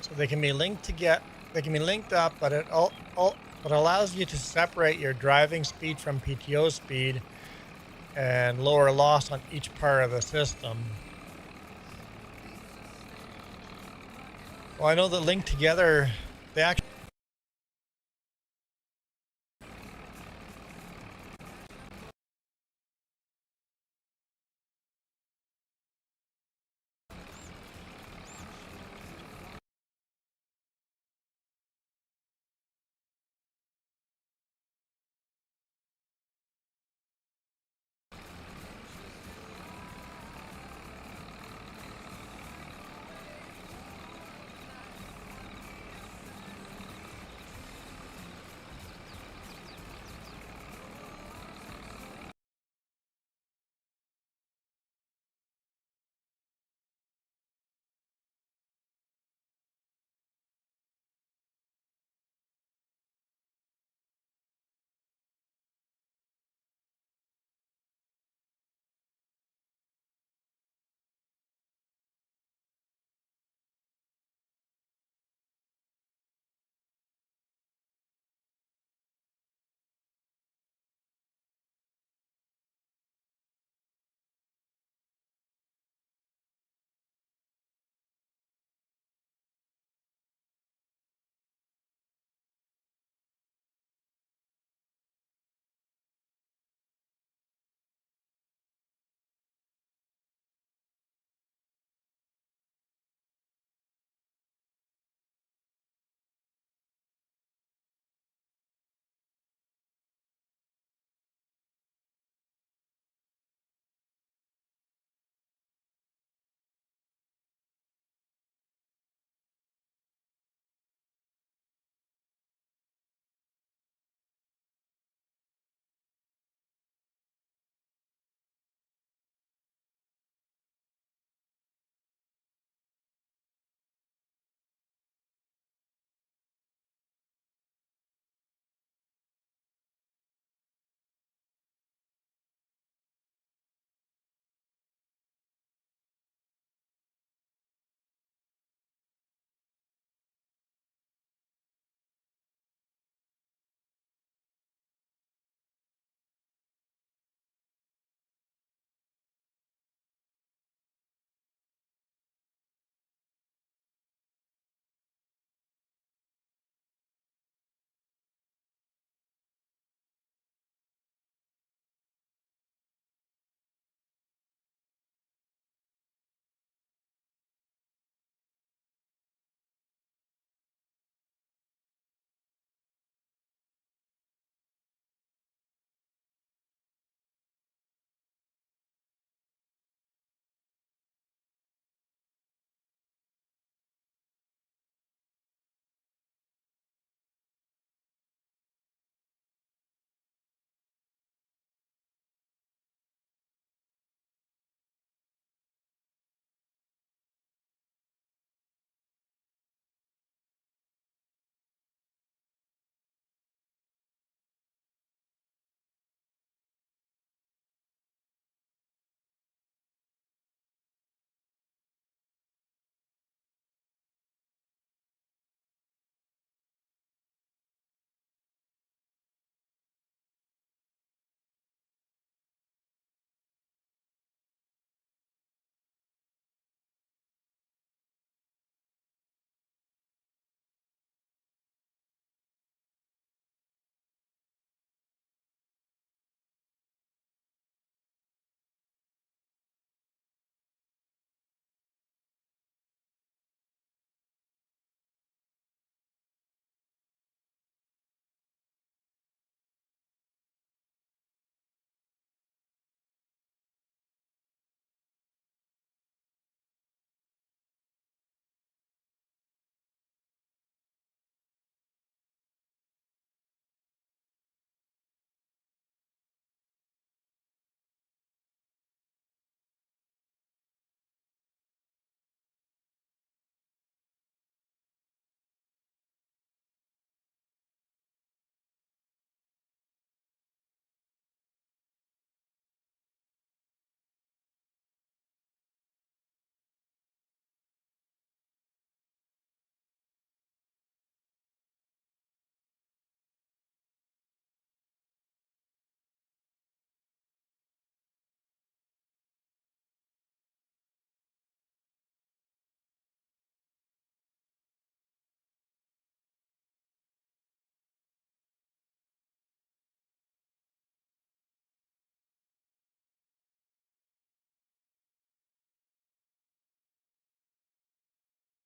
So they can be linked they can be linked up, but it allows you to separate your driving speed from PTO speed and lower loss on each part of the system. Well, I know that linked together